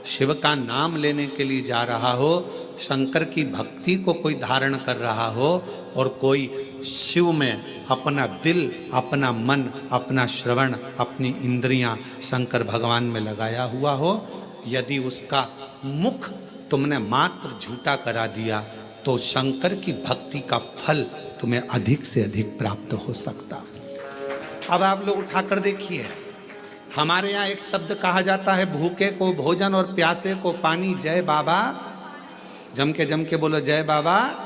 शिव का नाम लेने के लिए जा रहा हो, शंकर की भक्ति को कोई धारण कर रहा हो, और कोई शिव में अपना दिल, अपना मन, अपना श्रवण, अपनी इंद्रियां शंकर भगवान में लगाया हुआ हो, यदि उसका मुख तुमने मात्र झूठा करा दिया तो शंकर की भक्ति का फल तुम्हें अधिक से अधिक प्राप्त हो सकता। अब आप लोग उठाकर देखिए, हमारे यहाँ एक शब्द कहा जाता है, भूखे को भोजन और प्यासे को पानी। जय बाबा, जम के बोलो जय बाबा।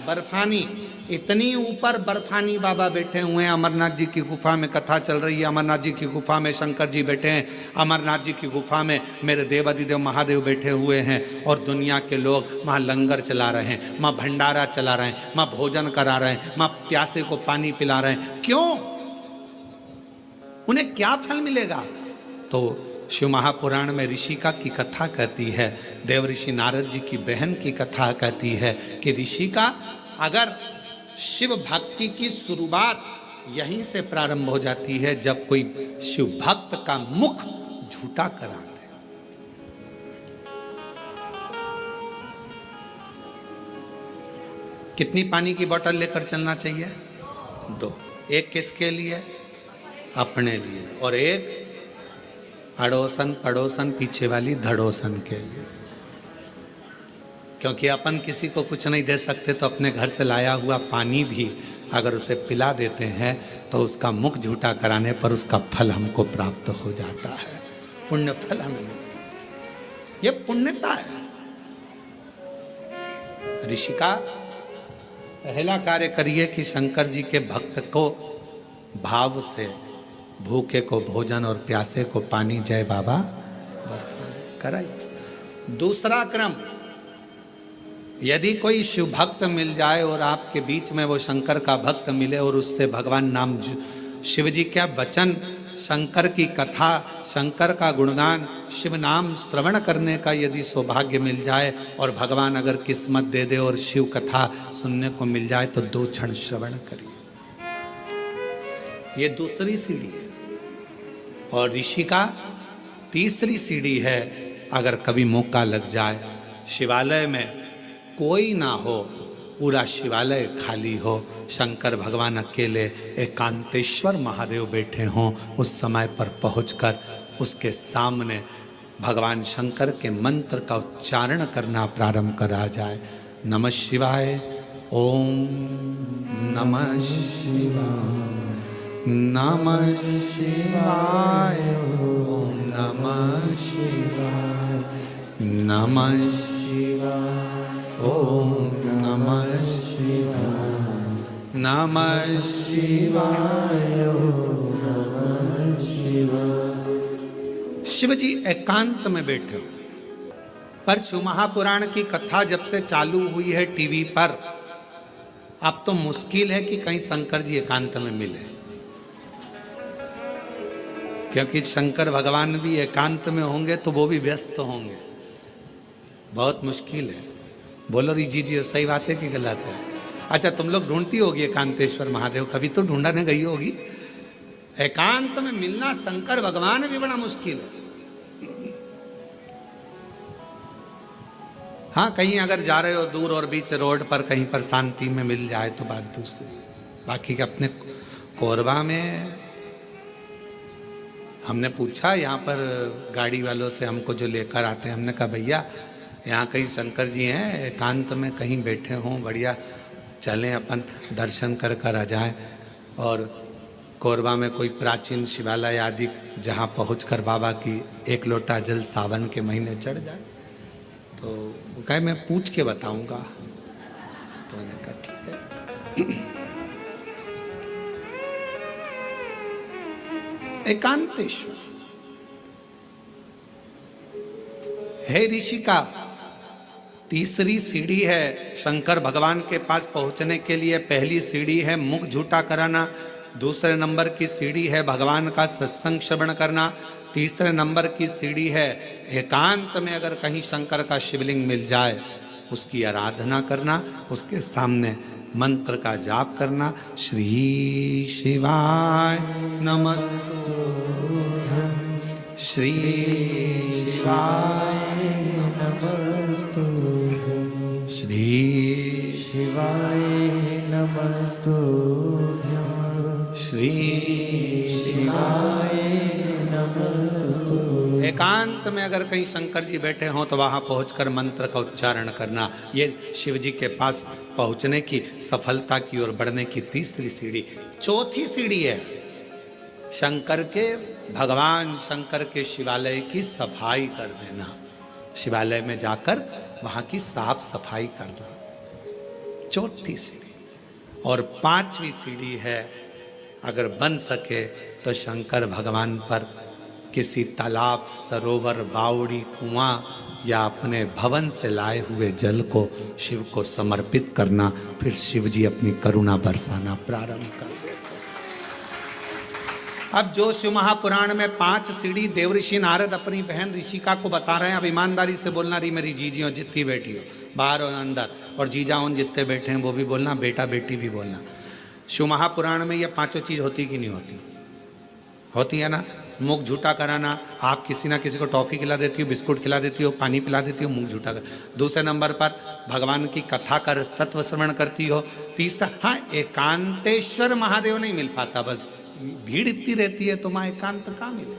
बर्फानी, इतनी ऊपर बर्फानी बाबा बैठे हुए हैं। अमरनाथ जी की गुफा में कथा चल रही है, अमरनाथ जी की गुफा में शंकर जी बैठे हैं, अमरनाथ जी की गुफा में मेरे देवादिदेव महादेव बैठे हुए हैं, और दुनिया के लोग वहाँ लंगर चला रहे हैं, वहाँ भंडारा चला रहे हैं, वहाँ भोजन करा रहे हैं, वहाँ प्यासे को पानी पिला रहे हैं। क्यों? उन्हें क्या फल मिलेगा? तो शिव महापुराण में ऋषिका की कथा कहती है, देवऋषि नारद जी की बहन की कथा कहती है कि ऋषिका, अगर शिव भक्ति की शुरुआत यहीं से प्रारंभ हो जाती है जब कोई शिव भक्त का मुख झूठा करा दे। कितनी पानी की बोतल लेकर चलना चाहिए? 2। एक किसके लिए? अपने लिए, और एक अड़ोसन पड़ोसन पीछे वाली धड़ोसन के लिए। क्योंकि अपन किसी को कुछ नहीं दे सकते, तो अपने घर से लाया हुआ पानी भी अगर उसे पिला देते हैं तो उसका मुख झूठा कराने पर उसका फल हमको प्राप्त हो जाता है, पुण्य फल हमें मिलता है। ये पुण्यता है। ऋषिका, पहला कार्य करिए कि शंकर जी के भक्त को भाव से, भूखे को भोजन और प्यासे को पानी, जय बाबा कराइए। दूसरा क्रम, यदि कोई शिव भक्त मिल जाए और आपके बीच में वो शंकर का भक्त मिले और उससे भगवान नाम, शिव जी क्या वचन, शंकर की कथा, शंकर का गुणगान, शिव नाम श्रवण करने का यदि सौभाग्य मिल जाए, और भगवान अगर किस्मत दे दे और शिव कथा सुनने को मिल जाए, तो 2 क्षण श्रवण करिए। ये दूसरी सीढ़ी है। और ऋषि का तीसरी सीढ़ी है, अगर कभी मौका लग जाए, शिवालय में कोई ना हो, पूरा शिवालय खाली हो, शंकर भगवान अकेले एकांतेश्वर महादेव बैठे हों, उस समय पर पहुंचकर उसके सामने भगवान शंकर के मंत्र का उच्चारण करना प्रारंभ करा जाए। नमः शिवाय, ओम नमः शिवाय, नमः शिवाय, ओम नमः शिवाय, नमः शिवाय, ओम नमः शिवाय, नमः शिवाय, ओम नमः शिवाय। शिव जी एकांत में बैठे हो, पर शिव महापुराण की कथा जब से चालू हुई है टीवी पर, अब तो मुश्किल है कि कहीं शंकर जी एकांत में मिले, क्योंकि शंकर भगवान भी एकांत में होंगे तो वो भी व्यस्त होंगे, बहुत मुश्किल है। बोलो जी जी, सही बात है कि गलत है? अच्छा, तुम लोग ढूंढती होगी एकांतेश्वर महादेव, कभी तो ढूंढने गई होगी। एकांत में मिलना शंकर भगवान भी बड़ा मुश्किल है। हाँ, कहीं अगर जा रहे हो दूर और बीच रोड पर कहीं पर शांति में मिल जाए तो बात दूसरी। बाकी के अपने कोरबा में हमने पूछा, यहाँ पर गाड़ी वालों से हमको जो लेकर आते हैं, हमने कहा भैया यहाँ कहीं शंकर जी हैं एकांत में कहीं बैठे हों, बढ़िया चलें अपन दर्शन कर कर आ जाएं, और कोरबा में कोई प्राचीन शिवालय आदि जहाँ पहुंचकर बाबा की 1 लोटा जल सावन के महीने चढ़ जाए। तो वो कहे मैं पूछ के बताऊंगा। तो मैंने कहा ठीक है। एकांतेश्वर। हे ऋषिका, तीसरी सीढ़ी है शंकर भगवान के पास पहुंचने के लिए। पहली सीढ़ी है मुख झूठा कराना, दूसरे नंबर की सीढ़ी है भगवान का सत्संग श्रवण करना, तीसरे नंबर की सीढ़ी है एकांत में अगर कहीं शंकर का शिवलिंग मिल जाए उसकी आराधना करना, उसके सामने मंत्र का जाप करना। श्री शिवाय नमस्तु, श्री शिवाय नमस्तु, श्री शिवाय नमस्तु, श्री शिवाय नमस्तु। एकांत में अगर कहीं शंकर जी बैठे हों तो वहां पहुंचकर मंत्र का उच्चारण करना। ये शिव जी के पास पहुंचने की, सफलता की ओर बढ़ने की तीसरी सीढ़ी। चौथी सीढ़ी है शंकर के, भगवान शंकर के शिवालय की सफाई कर देना। शिवालय में जाकर वहां की साफ सफाई करना, चौथी सीढ़ी। और पांचवी सीढ़ी है अगर बन सके तो शंकर भगवान पर किसी तालाब, सरोवर, बावड़ी, कुआं या अपने भवन से लाए हुए जल को शिव को समर्पित करना। फिर शिव जी अपनी करुणा बरसाना प्रारंभ कर देते। अब जो शिव महापुराण में 5 सीढ़ी देवऋषि नारद अपनी बहन ऋषिका को बता रहे हैं। अब ईमानदारी से बोलना, रही मेरी जीजियों जितनी बेटी हो, बाहर और अंदर, और जीजा उन जितने बैठे हैं वो भी बोलना, बेटा बेटी भी बोलना। शिव महापुराण में ये 5 चीज होती कि नहीं होती? होती है ना। मुख झूठा कराना, आप किसी ना किसी को टॉफी खिला देती हो, बिस्कुट खिला देती हो, पानी पिला देती हो, मुख झूठा कर। दूसरे नंबर पर भगवान की कथा का तत्व श्रवण करती हो। तीसरा, हाँ, एकांतेश्वर महादेव नहीं मिल पाता, बस भीड़ इतनी रहती है तो मां एकांत कहाँ मिले।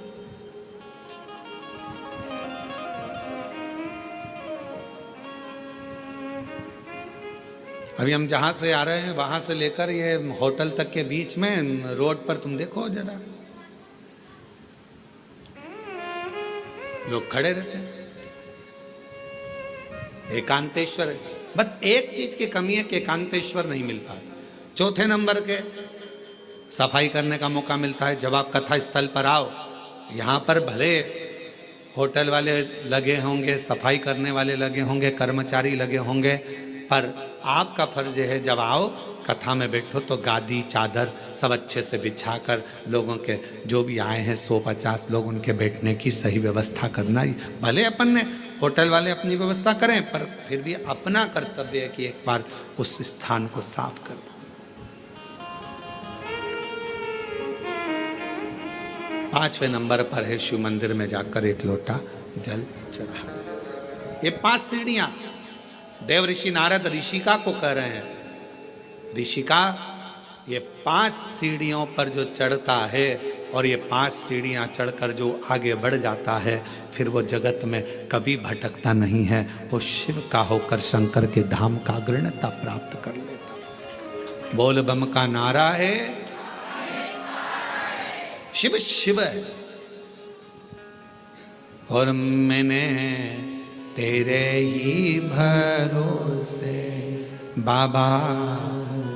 अभी हम जहां से आ रहे हैं वहां से लेकर ये होटल तक के बीच में रोड पर तुम देखो जरा, लोग खड़े रहते हैं। एकांतेश्वर है। बस एक चीज की कमी है कि एकांतेश्वर नहीं मिल पाता। चौथे नंबर के सफाई करने का मौका मिलता है। जब आप कथा स्थल पर आओ, यहाँ पर भले होटल वाले लगे होंगे, सफाई करने वाले लगे होंगे, कर्मचारी लगे होंगे, पर आपका फर्ज है जब आओ कथा में बैठो तो गादी चादर सब अच्छे से बिछाकर लोगों के, जो भी आए हैं 150 लोग, उनके बैठने की सही व्यवस्था करना। भले अपन ने होटल वाले अपनी व्यवस्था करें, पर फिर भी अपना कर्तव्य है कि एक बार उस स्थान को साफ कर दो। 5वें नंबर पर है शिव मंदिर में जाकर एक लोटा जल चढ़ा। ये 5 सीढ़ियां देव ऋषि नारद ऋषिका को कह रहे हैं, ऋषिका ये 5 सीढ़ियों पर जो चढ़ता है और ये 5 सीढ़ियां चढ़कर जो आगे बढ़ जाता है, फिर वो जगत में कभी भटकता नहीं है। वो शिव का होकर शंकर के धाम का अग्रणता प्राप्त कर लेता। बोल बम का नारा है, शिव शिव है। और मैंने तेरे ही भरोसे बाबा,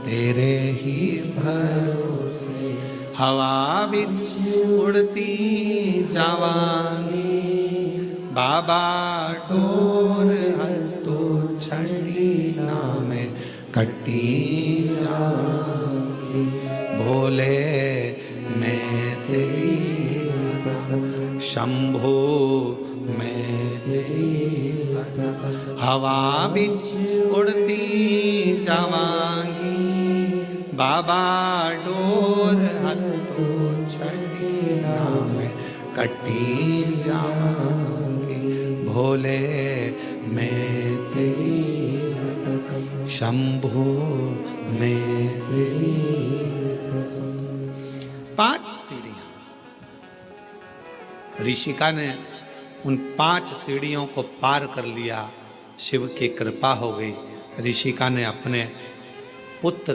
तेरे ही भरोसे हवा बिच उड़ती जावांगी बाबा, डोर हतो छड़ी नामे कट्टी जावांगी। भोले मैं तेरी शंभो मैं तेरी हवा बिच उड़ती जावांगी बाबा, डोर हतो छड़ी नाम कटी जावांगी। भोले मैं तेरी शंभो मैं तेरी। 5 सीढ़ियां ऋषिका ने उन 5 सीढ़ियों को पार कर लिया। शिव की कृपा हो गई। ऋषिका ने अपने पुत्र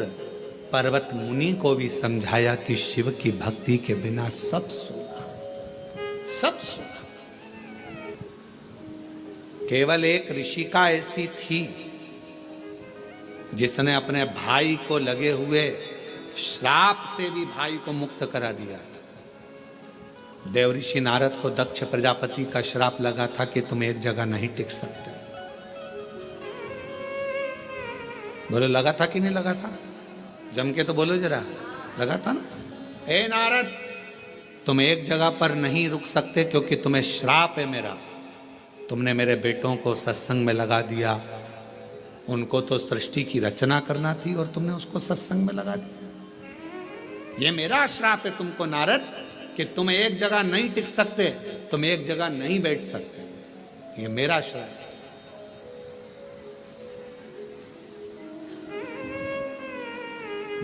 पर्वत मुनि को भी समझाया कि शिव की भक्ति के बिना सब सूना, सब सूना। केवल एक ऋषिका ऐसी थी जिसने अपने भाई को लगे हुए श्राप से भी भाई को मुक्त करा दिया था। देव ऋषि नारद को दक्ष प्रजापति का श्राप लगा था कि तुम एक जगह नहीं टिक सकते। बोलो लगा था कि नहीं लगा था? जम के तो बोलो जरा, लगा था ना? हे नारद, तुम एक जगह पर नहीं रुक सकते क्योंकि तुम्हें श्राप है मेरा। तुमने मेरे बेटों को सत्संग में लगा दिया, उनको तो सृष्टि की रचना करना थी और तुमने उसको सत्संग में लगा दिया। ये मेरा श्राप है तुमको नारद कि तुम एक जगह नहीं टिक सकते, तुम एक जगह नहीं बैठ सकते। ये मेरा श्राप है।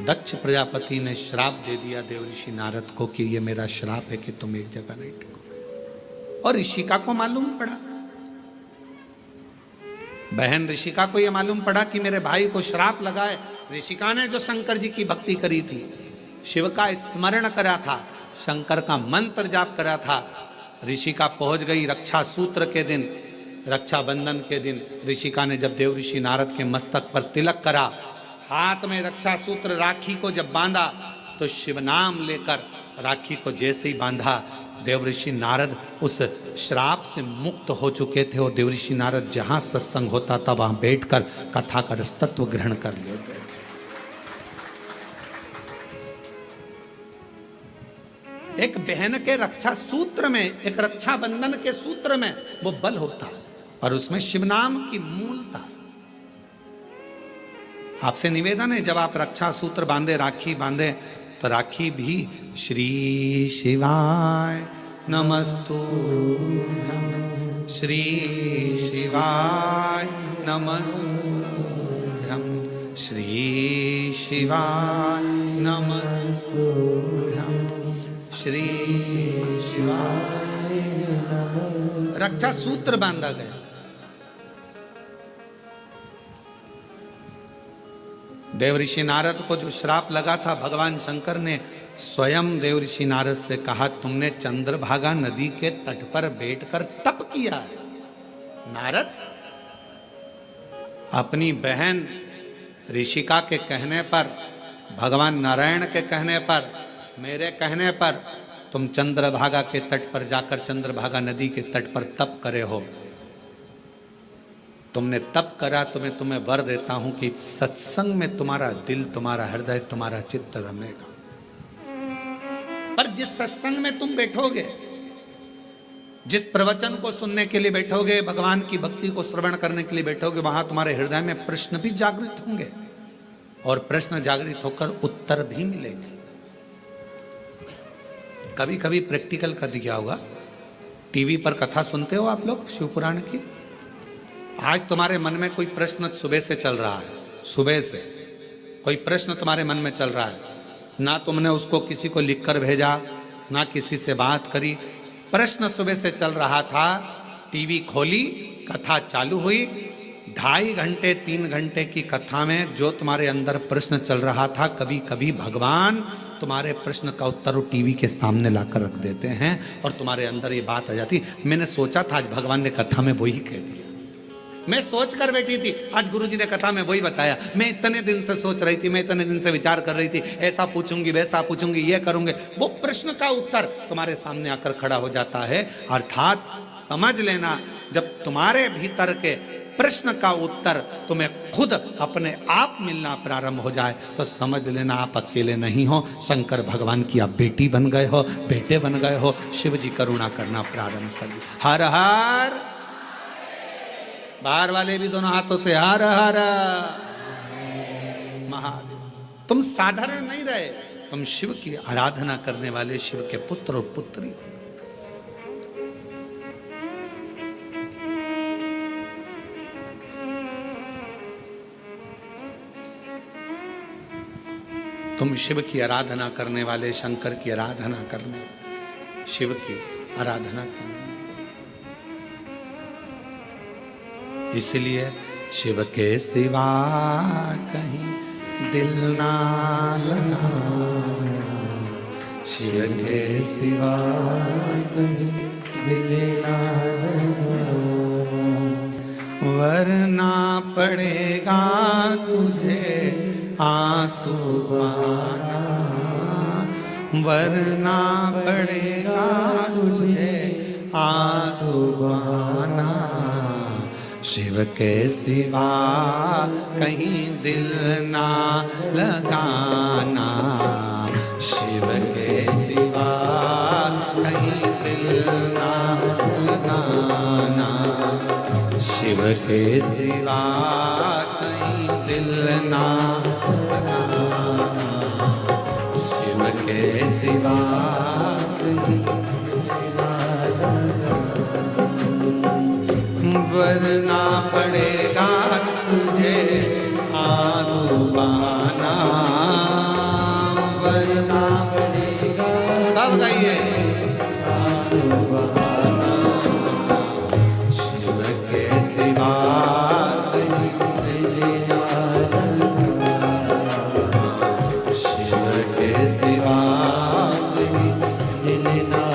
दक्ष प्रजापति ने श्राप दे दिया देव ऋषि नारद को कि ये मेरा श्राप है कि तुम एक जगह नहीं टिकोगे। और ऋषिका को मालूम पड़ा, बहन ऋषिका को यह मालूम पड़ा कि मेरे भाई को श्राप लगा है। ऋषिका ने जो शंकर जी की भक्ति करी थी, शिव का स्मरण करा था, शंकर का मंत्र जाप करा था, ऋषिका पहुंच गई रक्षा सूत्र के दिन, रक्षाबंधन के दिन। ऋषिका ने जब देव ऋषि नारद के मस्तक पर तिलक करा, हाथ में रक्षा सूत्र राखी को जब बांधा, तो शिव नाम लेकर राखी को जैसे ही बांधा, देव ऋषि नारद उस श्राप से मुक्त हो चुके थे। और देव ऋषि नारद जहां सत्संग होता था वहां बैठकर कथा का रसतत्व ग्रहण कर लेते थे। एक बहन के रक्षा सूत्र में, एक रक्षा बंधन के सूत्र में वो बल होता और उसमें शिव नाम की मूलता। आपसे निवेदन है, जब आप रक्षा सूत्र बांधे, राखी बांधे, तो राखी भी श्री शिवाय नमस्तुभ्यं, श्री शिवाय नमस्तुभ्यं, श्री शिवाय नमस्तुभ्यं, श्री शिवाय नमस्तुभ्यं। रक्षा सूत्र बांधा गया। देव ऋषि नारद को जो श्राप लगा था, भगवान शंकर ने स्वयं देव ऋषि नारद से कहा, तुमने चंद्रभागा नदी के तट पर बैठकर तप किया है। नारद, अपनी बहन ऋषिका के कहने पर, भगवान नारायण के कहने पर, मेरे कहने पर तुम चंद्रभागा के तट पर जाकर चंद्रभागा नदी के तट पर तप करे हो। तुमने तप करा तो मैं तुम्हें वर देता हूं कि सत्संग में तुम्हारा दिल, तुम्हारा हृदय, तुम्हारा चित्त रमेगा। पर जिस सत्संग में तुम बैठोगे, जिस प्रवचन को सुनने के लिए बैठोगे, भगवान की भक्ति को श्रवण करने के लिए बैठोगे, वहां तुम्हारे हृदय में प्रश्न भी जागृत होंगे और प्रश्न जागृत होकर उत्तर भी मिलेंगे। कभी कभी प्रैक्टिकल कर दिया होगा, टीवी पर कथा सुनते हो आप लोग शिव पुराण की। आज तुम्हारे मन में कोई प्रश्न सुबह से चल रहा है, सुबह से कोई प्रश्न तुम्हारे मन में चल रहा है, ना तुमने उसको किसी को लिखकर भेजा, ना किसी से बात करी, प्रश्न सुबह से चल रहा था। टीवी खोली, कथा चालू हुई, 2.5 घंटे 3 घंटे की कथा में जो तुम्हारे अंदर प्रश्न चल रहा था, कभी कभी भगवान तुम्हारे प्रश्न का उत्तर वो टीवी के सामने लाकर रख देते हैं और तुम्हारे अंदर ये बात आ जाती, मैंने सोचा था आज भगवान ने कथा में वही कह दिया, मैं सोच कर बैठी थी आज गुरुजी ने कथा में वही बताया, मैं इतने दिन से सोच रही थी, मैं इतने दिन से विचार कर रही थी, ऐसा पूछूंगी, वैसा पूछूंगी, ये करूंगे। वो प्रश्न का उत्तर तुम्हारे सामने आकर खड़ा हो जाता है। अर्थात समझ लेना, जब तुम्हारे भीतर के प्रश्न का उत्तर तुम्हें खुद अपने आप मिलना प्रारंभ हो जाए तो समझ लेना आप अकेले नहीं हो, शंकर भगवान की आप बेटी बन गए हो, बेटे बन गए हो। शिव जी करुणा करना प्रारंभ कर दिया। हर हर, बाहर वाले भी दोनों हाथों से हर हर महादेव। तुम साधारण नहीं रहे, तुम शिव की आराधना करने वाले शिव के पुत्र और पुत्री हो। तुम शिव की आराधना करने वाले, शंकर की आराधना करने, शिव की आराधना करने, इसलिए शिव के सिवा कहीं दिल ना लगाना, शिव के सिवा कहीं दिल ना लगाना, वरना पड़ेगा तुझे आंसू बहाना, वरना पड़ेगा तुझे आंसू बहाना। शिव के सिवा कहीं दिल ना लगाना, शिव के सिवा कहीं दिल ना लगाना, शिव के सिवा कहीं दिल ना लगाना, शिव के सिवा वरना पड़ेगा तुझे आंसू बहाना, वरना पड़ेगा, सब गाइए, आंसू बहाना। शिव के सिवा कहीं दिल ना लगाना, शिव के सिवा कहीं दिल ना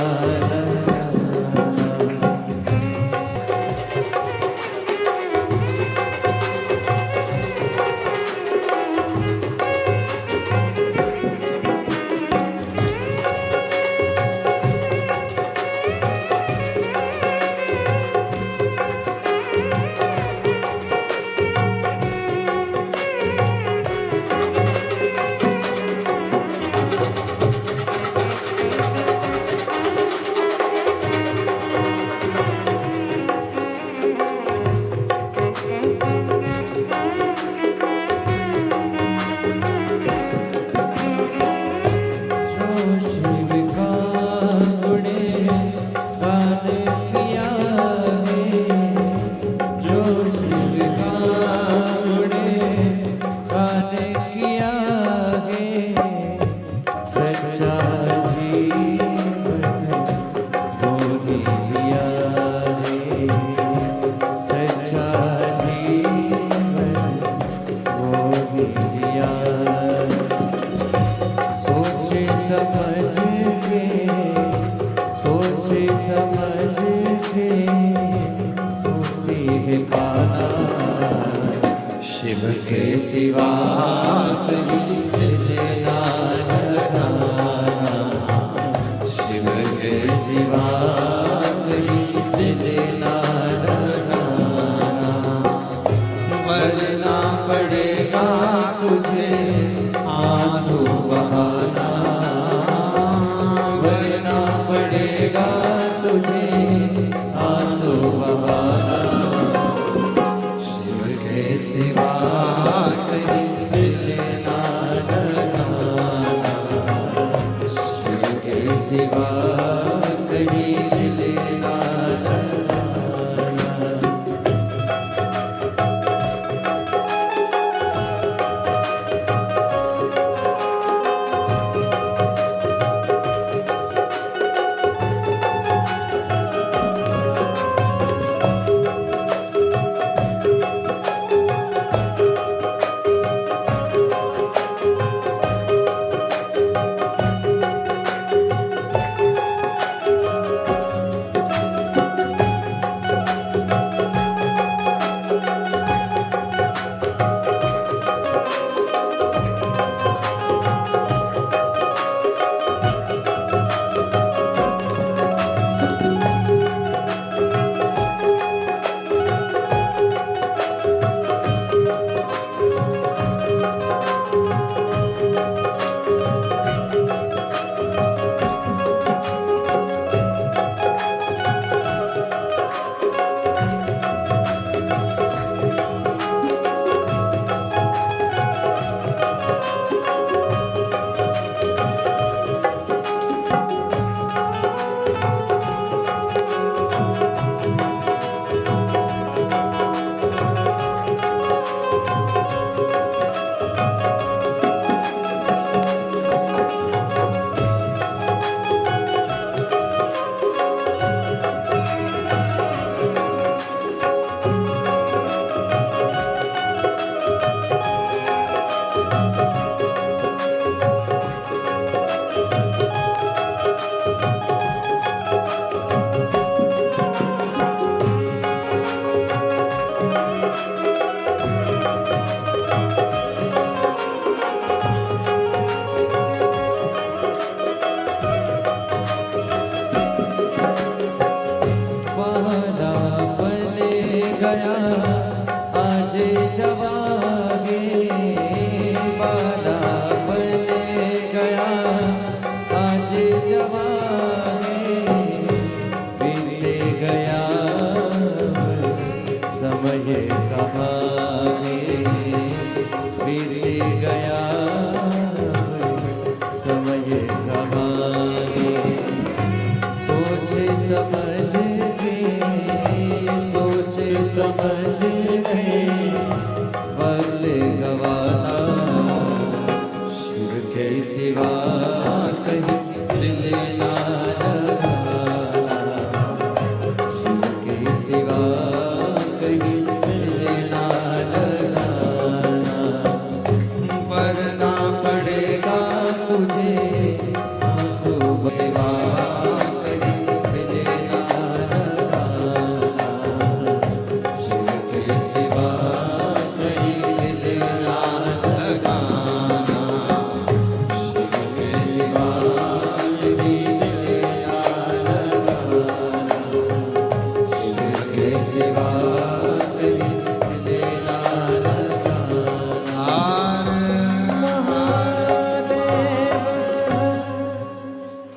शिव के सिवा कहीं दिल ना लगाना, शिव के सिवा कहीं दिल ना लगाना, वरना पड़ेगा तुझे आंसू बहाना, वरना पड़ेगा तुझे आंसू बहाना, शिव के सिवा कहीं दिल ना लगाना, शिव के सिवा कहीं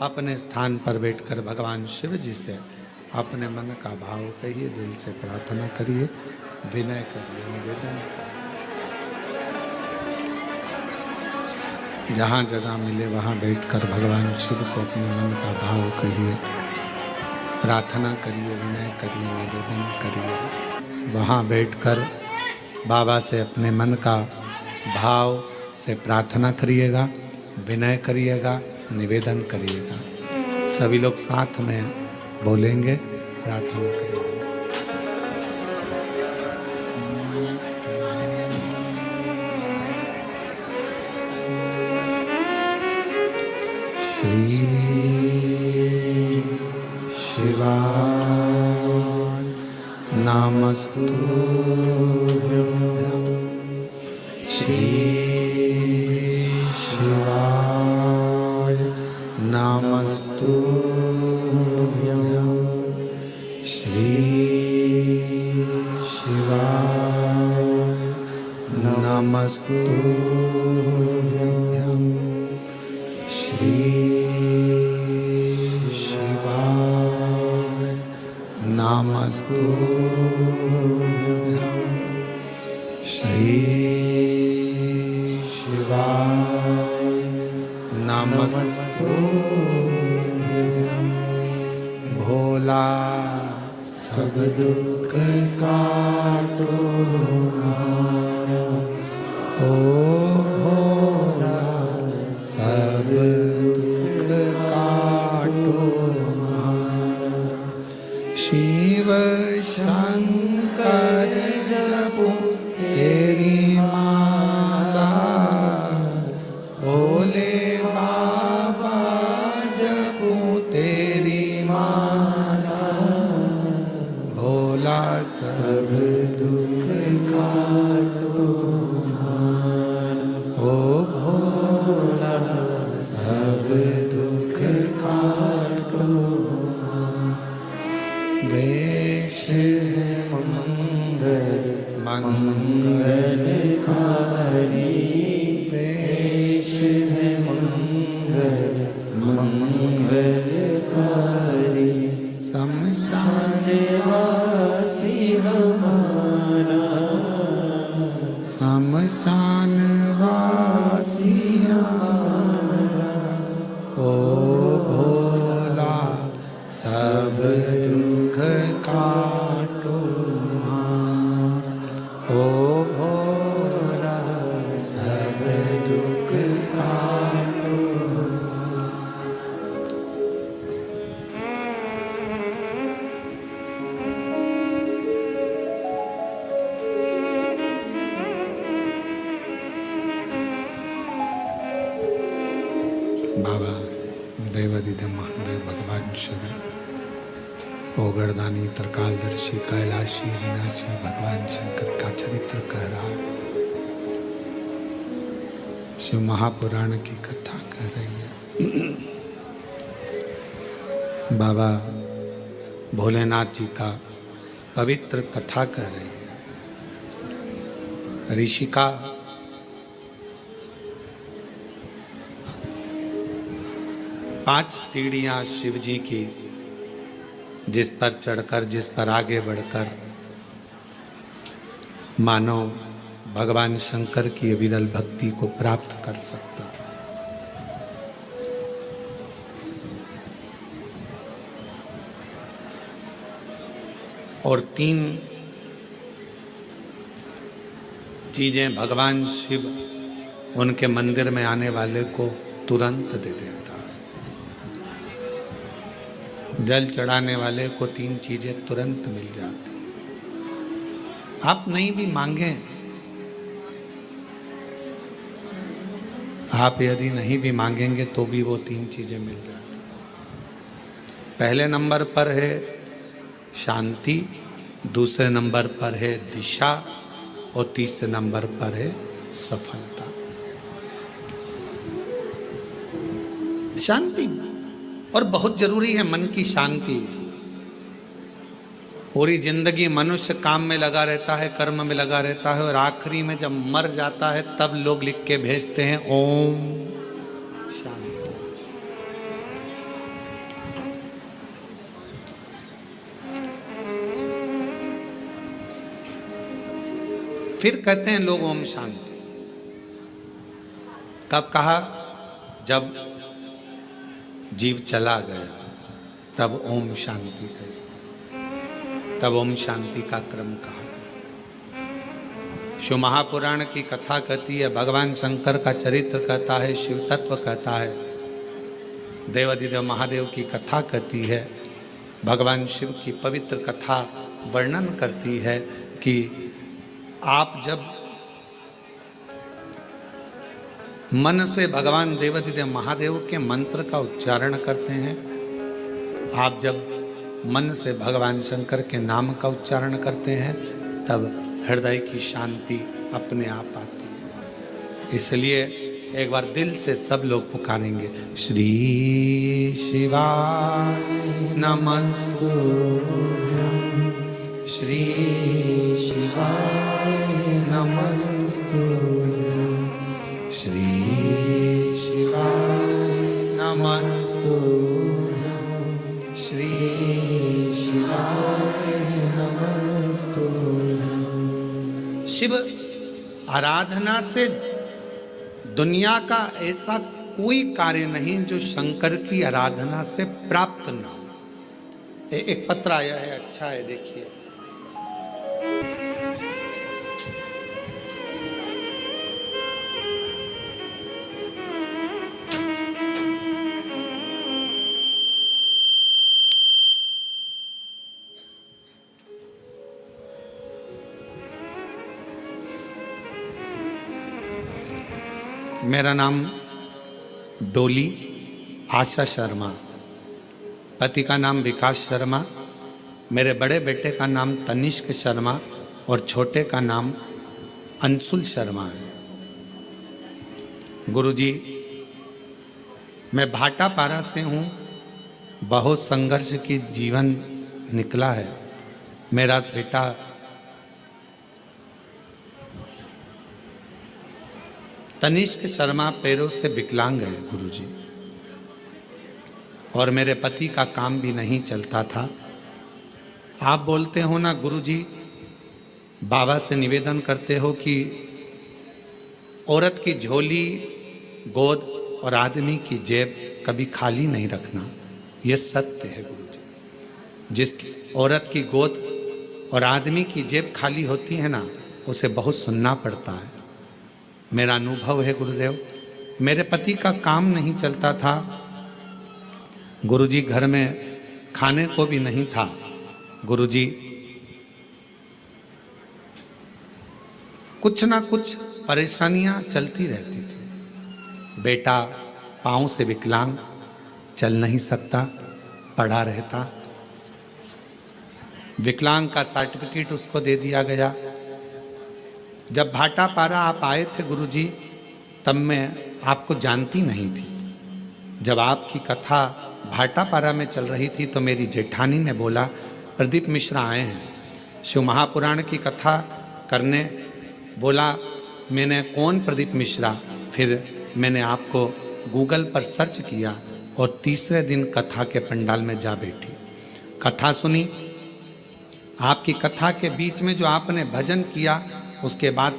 अपने स्थान पर बैठकर भगवान शिव जी से अपने मन का भाव कहिए, दिल से प्रार्थना करिए, विनय करिए, निवेदन करिए। जहाँ जगह मिले वहाँ बैठकर भगवान शिव को अपने मन का भाव कहिए, प्रार्थना करिए, विनय करिए, निवेदन करिए। वहाँ बैठकर बाबा से अपने मन का भाव से प्रार्थना करिएगा, विनय करिएगा, निवेदन करिएगा। सभी लोग साथ में बोलेंगे, प्रार्थना करिएगा। श्री शिवाय नमस्तुभ्यं। श्री शिवाय नमस्तुभ्यं। श्री शिवाय नमस्तुभ्यं। श्री शिवाय नमस्तुभ्यं। श्री शिवाय नमस्तुभ्यं। भोला सब दुख काटो हमारा, ओ भोला सब दुख काटो हमारा। शिव शंकर जपो तेरी माला, भोले बाबा जपो तेरी माला। भोला सब दुख काटो हमारा, ओ भोला सब दुख काटो। वेश है मंगल मंगलकारी, वेश है मंगल मंगलकारी। शमशान वासी हमारा, शमशान वासी हमारा। ओ भोला सब दुख काटो हमारा, ओ भोला सब दुख काटो। बाबा देवादिदेव महादेव भगवान शिव, ओगरदानी त्रिकालदर्शी कैलाशी विनाशी भगवान शंकर का चरित्र कह रहा है। शिव महापुराण की कथा कह रही है। बाबा भोलेनाथ जी का पवित्र कथा कह रही है। ऋषिका पांच सीढ़ियां शिव जी की, जिस पर चढ़कर, जिस पर आगे बढ़कर मानव भगवान शंकर की अविरल भक्ति को प्राप्त कर सकता। और तीन चीजें भगवान शिव उनके मंदिर में आने वाले को तुरंत दे देता। जल चढ़ाने वाले को तीन चीजें तुरंत मिल जाती। आप नहीं भी मांगे, आप यदि नहीं भी मांगेंगे तो भी वो तीन चीजें मिल जाती। पहले नंबर पर है शांति, दूसरे नंबर पर है दिशा और तीसरे नंबर पर है सफलता। शांति और बहुत जरूरी है, मन की शांति। पूरी जिंदगी मनुष्य काम में लगा रहता है, कर्म में लगा रहता है, और आखिरी में जब मर जाता है तब लोग लिख के भेजते हैं ओम शांति। फिर कहते हैं लोग ओम शांति। कब कहा? जब जीव चला गया तब ओम शांति कही, तब ओम शांति का क्रम कहा। शिव महापुराण की कथा कहती है, भगवान शंकर का चरित्र कहता है, शिव तत्व कहता है, देवाधिदेव महादेव की कथा कहती है, भगवान शिव की पवित्र कथा वर्णन करती है कि आप जब मन से भगवान देवाधिदेव महादेव के मंत्र का उच्चारण करते हैं, आप जब मन से भगवान शंकर के नाम का उच्चारण करते हैं, तब हृदय की शांति अपने आप आती है। इसलिए एक बार दिल से सब लोग पुकारेंगे, श्री शिवाय नमस्तुभ्यं, श्री शिवाय नमस्तुभ्यं, श्री शिवाय नमस्तुभ्यं, श्री शिवाय नमस्तुभ्यं। शिव आराधना से दुनिया का ऐसा कोई कार्य नहीं जो शंकर की आराधना से प्राप्त ना हो। एक पत्र आया है, अच्छा है, देखिए। मेरा नाम डोली आशा शर्मा, पति का नाम विकास शर्मा, मेरे बड़े बेटे का नाम तनिष्क शर्मा और छोटे का नाम अंशुल शर्मा है। गुरुजी, मैं भाटापारा से हूँ। बहुत संघर्ष की जीवन निकला है। मेरा बेटा तनिष्क शर्मा पैरों से विकलांग है गुरुजी, और मेरे पति का काम भी नहीं चलता था। आप बोलते हो ना गुरुजी, बाबा से निवेदन करते हो कि औरत की झोली, गोद और आदमी की जेब कभी खाली नहीं रखना। यह सत्य है गुरुजी। जिस औरत की गोद और आदमी की जेब खाली होती है ना, उसे बहुत सुनना पड़ता है। मेरा अनुभव है गुरुदेव। मेरे पति का काम नहीं चलता था गुरुजी, घर में खाने को भी नहीं था गुरुजी। कुछ ना कुछ परेशानियां चलती रहती थी। बेटा पाँव से विकलांग, चल नहीं सकता, पड़ा रहता। विकलांग का सर्टिफिकेट उसको दे दिया गया। जब भाटापारा आप आए थे गुरुजी, तब मैं आपको जानती नहीं थी। जब आपकी कथा भाटापारा में चल रही थी तो मेरी जेठानी ने बोला, प्रदीप मिश्रा आए हैं शिव महापुराण की कथा करने। बोला, मैंने कौन प्रदीप मिश्रा? फिर मैंने आपको गूगल पर सर्च किया और तीसरे दिन कथा के पंडाल में जा बैठी। कथा सुनी। आपकी कथा के बीच में जो आपने भजन किया, उसके बाद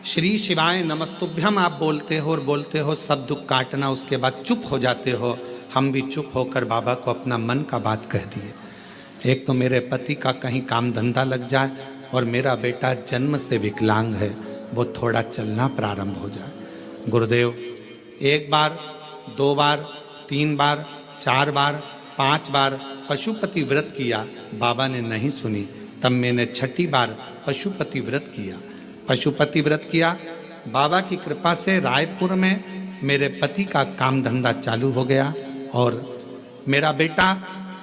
श्री शिवाय नमस्तुभ्यम आप बोलते हो और बोलते हो सब दुख काटना, उसके बाद चुप हो जाते हो। हम भी चुप होकर बाबा को अपना मन का बात कह दिए। एक तो मेरे पति का कहीं काम धंधा लग जाए और मेरा बेटा जन्म से विकलांग है, वो थोड़ा चलना प्रारंभ हो जाए। गुरुदेव, एक बार, दो बार, तीन बार, चार बार, 5 बार पशुपति व्रत किया, बाबा ने नहीं सुनी। तब मैंने 6ठी बार पशुपति व्रत किया। पशुपति व्रत किया, बाबा की कृपा से रायपुर में मेरे पति का काम धंधा चालू हो गया और मेरा बेटा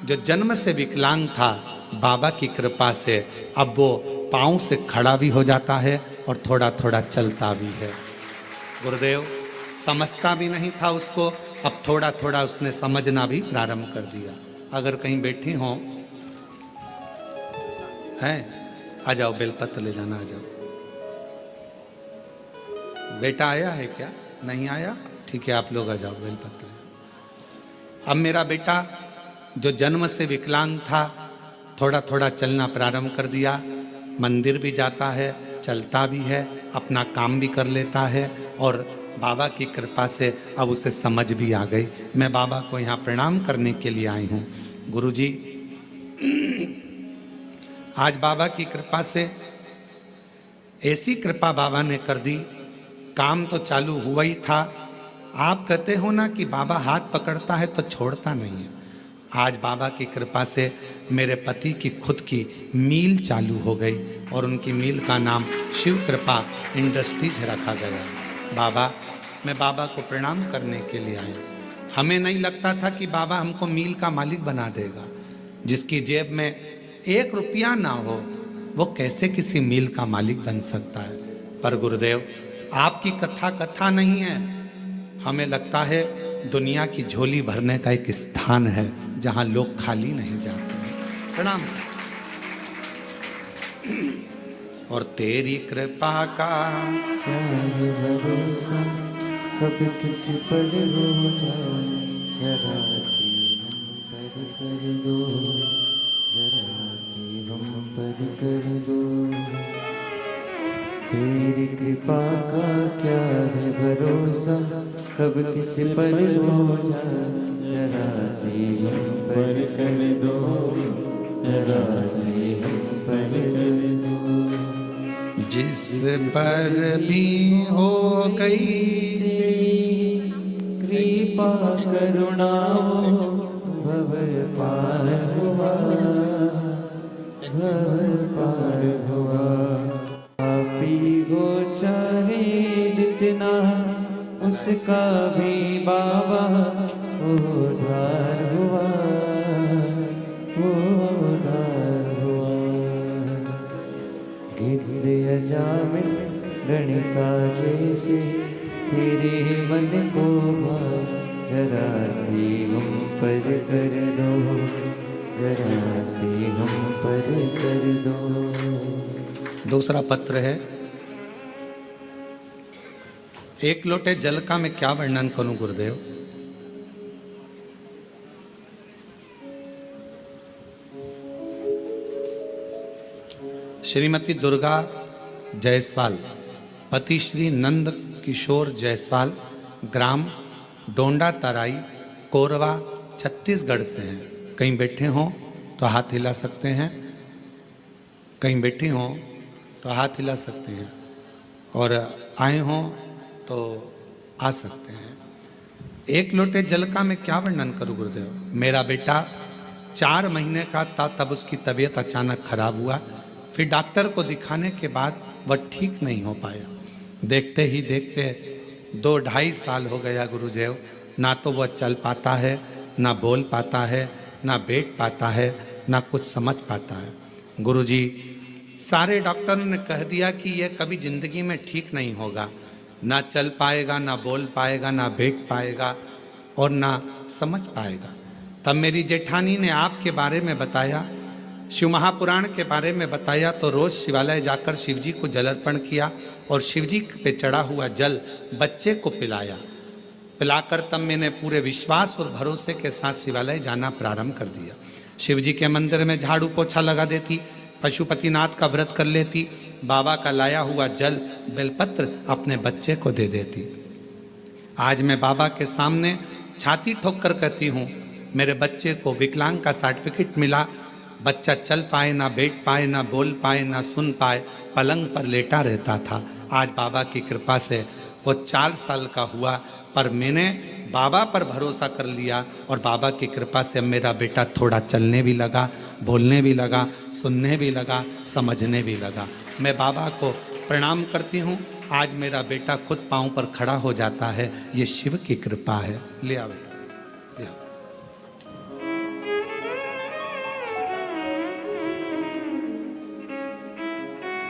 जो जन्म से विकलांग था, बाबा की कृपा से अब वो पाँव से खड़ा भी हो जाता है और थोड़ा थोड़ा चलता भी है। गुरुदेव, समझता भी नहीं था उसको, अब थोड़ा थोड़ा उसने समझना भी प्रारंभ कर दिया। अगर कहीं बैठी हो हैं, आ जाओ, बेलपत्र ले जाना, आ जाओ। बेटा आया है क्या? नहीं आया? ठीक है, आप लोग आ जाओ, बेलपत्र। अब मेरा बेटा जो जन्म से विकलांग था, थोड़ा थोड़ा चलना प्रारंभ कर दिया। मंदिर भी जाता है, चलता भी है, अपना काम भी कर लेता है और बाबा की कृपा से अब उसे समझ भी आ गई। मैं बाबा को यहाँ प्रणाम करने के लिए आई हूँ। गुरुजी, आज बाबा की कृपा से ऐसी कृपा बाबा ने कर दी, काम तो चालू हुआ ही था। आप कहते हो ना कि बाबा हाथ पकड़ता है तो छोड़ता नहीं है। आज बाबा की कृपा से मेरे पति की खुद की मील चालू हो गई और उनकी मील का नाम शिव कृपा इंडस्ट्रीज रखा गया। बाबा, मैं बाबा को प्रणाम करने के लिए आया। हमें नहीं लगता था कि बाबा हमको मील का मालिक बना देगा। जिसकी जेब में 1 रुपया ना हो वो कैसे किसी मील का मालिक बन सकता है। पर गुरुदेव, आपकी कथा कथा नहीं है। हमें लगता है दुनिया की झोली भरने का एक स्थान है जहां लोग खाली नहीं जाते हैं। प्रणाम। और तेरी कृपा का क्या है भरोसा, कब किसी पर हो जाए, जरा सी हम पर कर दो, जरा सी हम पर कर दो। तेरी कृपा का क्या है भरोसा, कब किसी पर हो जाए, जरा सी हम पर कर दो, जरा सी हम पर कर दो। जिस पर भी हो गई कृपा करुणा वो भव पार हुआ, भव पार हुआ। पापी हो चाहे जितना, उसका भी बाबा उद्धार हुआ, उद्धार हुआ। गिद्ध अजामिल गणिका जैसे तेरे मन को भाए, जरा सी हम पर कर दो, जरा सी हम पर कर दो। दूसरा पत्र है। एक लोटे जल का मैं क्या वर्णन करूं गुरुदेव। श्रीमती दुर्गा जायसवाल, पति श्री नंद किशोर जायसवाल, ग्राम डोंडा तराई, कोरवा, छत्तीसगढ़ से हैं। कहीं बैठे हों तो हाथ हिला सकते हैं, कहीं बैठे हों तो हाथ हिला सकते हैं, और आए हों तो आ सकते हैं। एक लोटे जल का मैं क्या वर्णन करूं गुरुदेव। मेरा बेटा 4 महीने का था तब उसकी तबीयत अचानक खराब हुआ। फिर डॉक्टर को दिखाने के बाद वह ठीक नहीं हो पाया। देखते ही देखते 2-2.5 साल हो गया गुरुदेव। ना तो वह चल पाता है, ना बोल पाता है, ना बैठ पाता है, ना कुछ समझ पाता है। गुरुजी, सारे डॉक्टरों ने कह दिया कि यह कभी जिंदगी में ठीक नहीं होगा। ना चल पाएगा, ना बोल पाएगा, ना बैठ पाएगा और ना समझ पाएगा। तब मेरी जेठानी ने आपके बारे में बताया, शिव महापुराण के बारे में बताया, तो रोज शिवालय जाकर शिवजी को जल अर्पण किया और शिवजी पे चढ़ा हुआ जल बच्चे को पिलाया। पिलाकर तब मैंने पूरे विश्वास और भरोसे के साथ शिवालय जाना प्रारंभ कर दिया। शिवजी के मंदिर में झाड़ू पोछा लगा देती, पशुपतिनाथ का व्रत कर लेती, बाबा का लाया हुआ जल बेलपत्र अपने बच्चे को दे देती। आज मैं बाबा के सामने छाती ठोक कर कहती हूँ, मेरे बच्चे को विकलांग का सर्टिफिकेट मिला। बच्चा चल पाए ना, बैठ पाए ना, बोल पाए ना, सुन पाए, पलंग पर लेटा रहता था। आज बाबा की कृपा से वो 4 साल का हुआ, पर मैंने बाबा पर भरोसा कर लिया और बाबा की कृपा से मेरा बेटा थोड़ा चलने भी लगा, बोलने भी लगा, सुनने भी लगा, समझने भी लगा। मैं बाबा को प्रणाम करती हूँ। आज मेरा बेटा खुद पाँव पर खड़ा हो जाता है। ये शिव की कृपा है। ले आओ बेटा, ले आओ।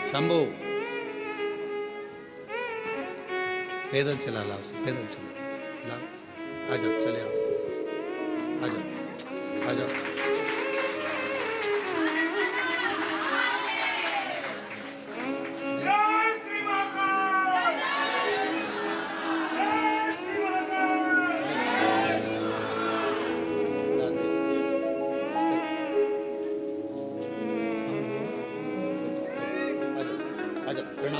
शंभू, पैदल चला लाओ, पैदल चला लाओ। आ जाओ, चले आओ, आ जाओ, आ जाओ। प्रणाम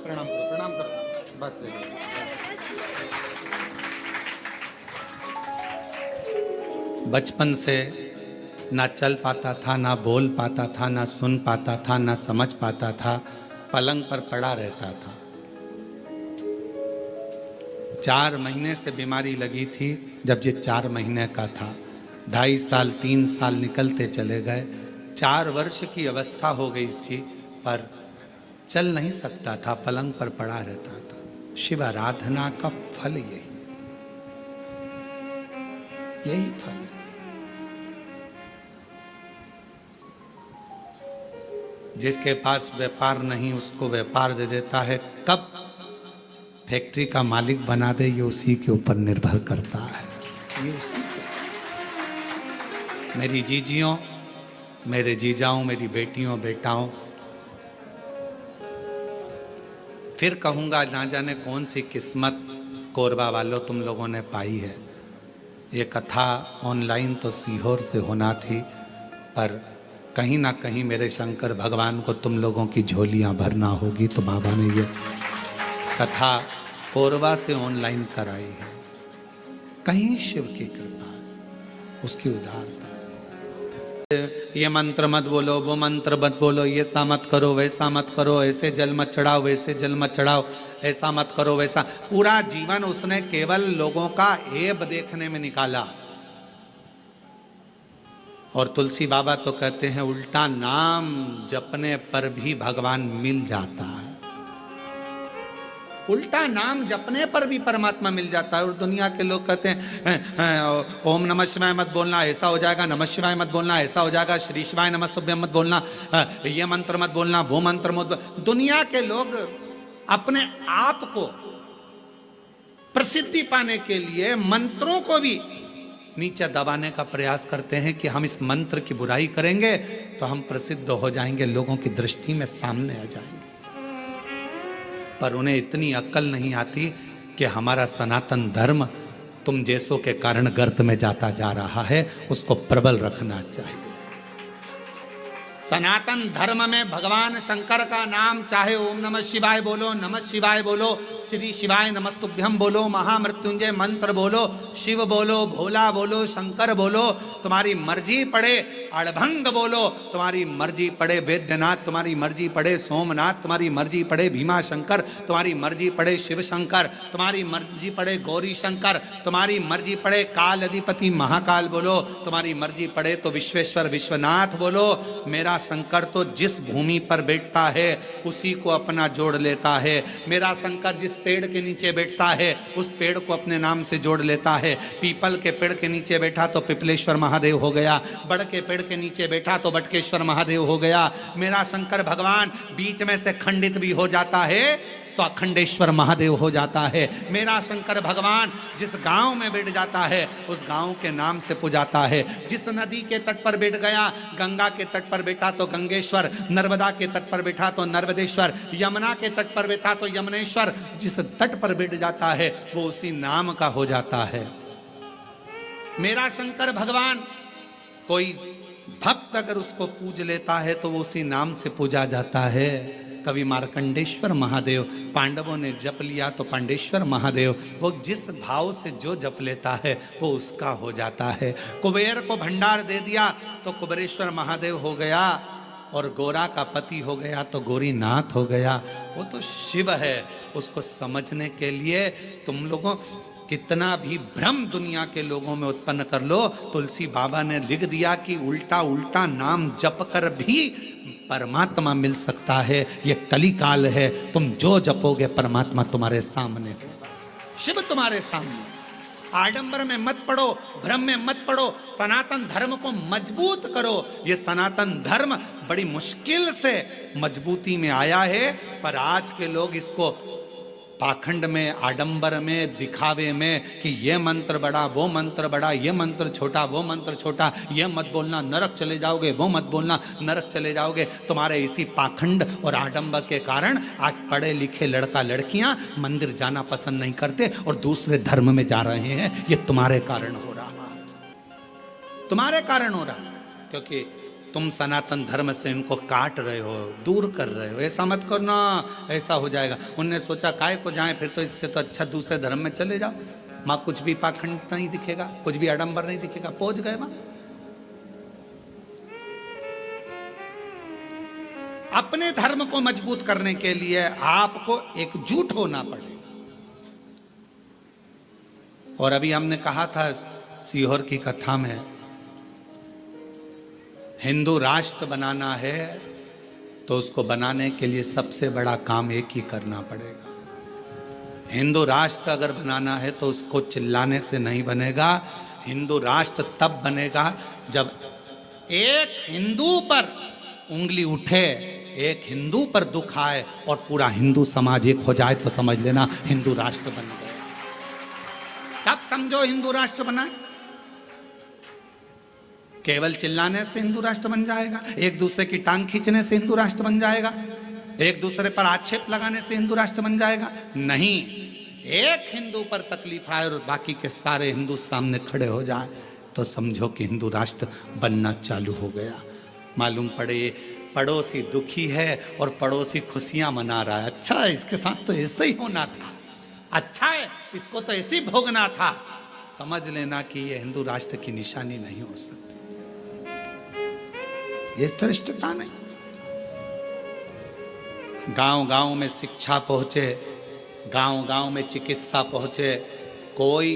प्रणाम करो, प्रणाम करो, बस ले लो। बचपन से ना चल पाता था, ना बोल पाता था, ना सुन पाता था, ना समझ पाता था, पलंग पर पड़ा रहता था। 4 महीने से बीमारी लगी थी। जब ये 4 महीने का था, 2.5 साल 3 साल निकलते चले गए, 4 वर्ष की अवस्था हो गई इसकी, पर चल नहीं सकता था, पलंग पर पड़ा रहता था। शिव आराधना का फल यही फल है। जिसके पास व्यापार नहीं उसको व्यापार दे देता है, कब फैक्ट्री का मालिक बना दे ये उसी के ऊपर निर्भर करता है। ये उसी के। मेरी जीजियों, मेरे जीजाओं, मेरी बेटियों बेटाओं, फिर कहूंगा, ना जाने कौन सी किस्मत कोरबा वालों तुम लोगों ने पाई है। ये कथा ऑनलाइन तो सीहोर से होना थी, पर कहीं ना कहीं मेरे शंकर भगवान को तुम लोगों की झोलियां भरना होगी, तो बाबा ने ये कथा कोरबा से ऑनलाइन कराई है। कहीं शिव की कृपा, उसकी उदारता। ये मंत्र मत बोलो, वो मंत्र मत बोलो, ये सा मत करो, वैसा मत करो, ऐसे जल मत चढ़ाओ, वैसे जल मत चढ़ाओ, ऐसा मत करो, वैसा। पूरा जीवन उसने केवल लोगों का ऐब देखने में निकाला। और तुलसी बाबा तो कहते हैं उल्टा नाम जपने पर भी भगवान मिल जाता है। उल्टा नाम जपने पर भी परमात्मा मिल जाता है। और दुनिया के लोग कहते हैं ओम नमः शिवाय मत बोलना, ऐसा हो जाएगा, नमः शिवाय मत बोलना, ऐसा हो जाएगा, श्री शिवाय नमस्तुभ्यं मत बोलना, ये मंत्र मत बोलना, वो मंत्र मत। दुनिया के लोग अपने आप को प्रसिद्धि पाने के लिए मंत्रों को भी नीचे दबाने का प्रयास करते हैं कि हम इस मंत्र की बुराई करेंगे तो हम प्रसिद्ध हो जाएंगे, लोगों की दृष्टि में सामने आ जाएंगे। पर उन्हें इतनी अक्ल नहीं आती कि हमारा सनातन धर्म तुम जैसों के कारण गर्त में जाता जा रहा है, उसको प्रबल रखना चाहिए। सनातन धर्म में भगवान शंकर का नाम, चाहे ओम नमः शिवाय बोलो, नमः शिवाय बोलो, श्री शिवाय नमस्तुभ्यं बोलो, महामृत्युंजय मंत्र बोलो, शिव बोलो, भोला बोलो, शंकर बोलो, तुम्हारी मर्जी पड़े, अड़भंग बोलो, तुम्हारी मर्जी पड़े, वैद्यनाथ तुम्हारी मर्जी पड़े, सोमनाथ तुम्हारी मर्जी पड़े, भीमा शंकर तुम्हारी मर्जी पड़े, शिव शंकर तुम्हारी मर्जी पड़े, गौरी शंकर तुम्हारी मर्जी पड़े, काल अधिपति महाकाल बोलो, तुम्हारी मर्जी पड़े तो विश्वेश्वर विश्वनाथ बोलो। मेरा शंकर तो जिस भूमि पर बैठता है उसी को अपना जोड़ लेता है। मेरा शंकर जिस पेड़ के नीचे बैठता है उस पेड़ को अपने नाम से जोड़ लेता है। पीपल के पेड़ के नीचे बैठा तो पिपलेश्वर महादेव हो गया, बड़ के पेड़ के नीचे बैठा तो बटकेश्वर महादेव हो गया। मेरा शंकर भगवान बीच में से खंडित भी हो जाता है तो अखंडेश्वर महादेव हो जाता है। मेरा शंकर भगवान जिस गांव में बैठ जाता है उस गांव के नाम से पुजाता है। जिस नदी के तट पर बैठ गया, गंगा के तट पर बैठा तो गंगेश्वर, नर्मदा के तट पर बैठा तो नर्मदेश्वर, यमुना के तट पर बैठा तो यमुनेश्वर। जिस तट पर बैठ जाता है वो उसी नाम का हो जाता है। मेरा शंकर भगवान, कोई भक्त अगर उसको पूज लेता है तो वो उसी नाम से पूजा जाता है। कवि मार्कंडेश्वर महादेव, पांडवों ने जप लिया तो पांडेश्वर महादेव, वो जिस भाव से जो जप लेता है वो उसका हो जाता है। कुबेर को भंडार दे दिया तो कुबेरेश्वर महादेव हो गया, और गोरा का पति हो गया तो गौरीनाथ हो गया। वो तो शिव है। उसको समझने के लिए तुम लोगों कितना भी भ्रम दुनिया के लोगों में उत्पन्न कर लो, तुलसी बाबा ने लिख दिया कि उल्टा उल्टा नाम जप कर भी परमात्मा मिल सकता है। ये कली काल है, तुम जो जपोगे परमात्मा तुम्हारे सामने होगा, शिव तुम्हारे सामने। आडंबर में मत पड़ो, भ्रम में मत पड़ो, सनातन धर्म को मजबूत करो। ये सनातन धर्म बड़ी मुश्किल से मजबूती में आया है, पर आज के लोग इसको पाखंड में, आडंबर में, दिखावे में कि ये मंत्र बड़ा, वो मंत्र बड़ा, ये मंत्र छोटा, वो मंत्र छोटा, ये मत बोलना नरक चले जाओगे, वो मत बोलना नरक चले जाओगे। तुम्हारे इसी पाखंड और आडंबर के कारण आज पढ़े लिखे लड़का लड़कियां मंदिर जाना पसंद नहीं करते और दूसरे धर्म में जा रहे हैं। ये तुम्हारे कारण हो रहा है, तुम्हारे कारण हो रहा है। क्योंकि तुम सनातन धर्म से इनको काट रहे हो, दूर कर रहे हो, ऐसा मत करो ना, ऐसा हो जाएगा। उनने सोचा काय को जाए, फिर तो इससे तो अच्छा दूसरे धर्म में चले जाओ, माँ कुछ भी पाखंड नहीं दिखेगा, कुछ भी आडंबर नहीं दिखेगा। पहुंच गए माँ। अपने धर्म को मजबूत करने के लिए आपको एकजुट होना पड़ेगा। और अभी हमने कहा था सीहोर की कथा में, हिंदू राष्ट्र बनाना है तो उसको बनाने के लिए सबसे बड़ा काम एक ही करना पड़ेगा। हिंदू राष्ट्र अगर बनाना है तो उसको चिल्लाने से नहीं बनेगा। हिंदू राष्ट्र तब बनेगा जब एक हिंदू पर उंगली उठे, एक हिंदू पर दुख आए और पूरा हिंदू समाज एक हो जाए तो समझ लेना हिंदू राष्ट्र बन गया। तब समझो हिंदू राष्ट्र बना। केवल चिल्लाने से हिंदू राष्ट्र बन जाएगा, एक दूसरे की टांग खींचने से हिंदू राष्ट्र बन जाएगा, एक दूसरे पर आक्षेप लगाने से हिंदू राष्ट्र बन जाएगा? नहीं। एक हिंदू पर तकलीफ आए और बाकी के सारे हिंदू सामने खड़े हो जाए तो समझो कि हिंदू राष्ट्र बनना चालू हो गया। मालूम पड़े पड़ोसी दुखी है और पड़ोसी खुशियां मना रहा है, अच्छा है, इसके साथ तो ऐसे ही होना था, अच्छा है, इसको तो ऐसे ही भोगना था। समझ लेना कि यह हिंदू राष्ट्र की निशानी नहीं हो सकती। ये धृष्टता नहीं। गांव गांव में शिक्षा पहुंचे, गांव गांव में चिकित्सा पहुंचे। कोई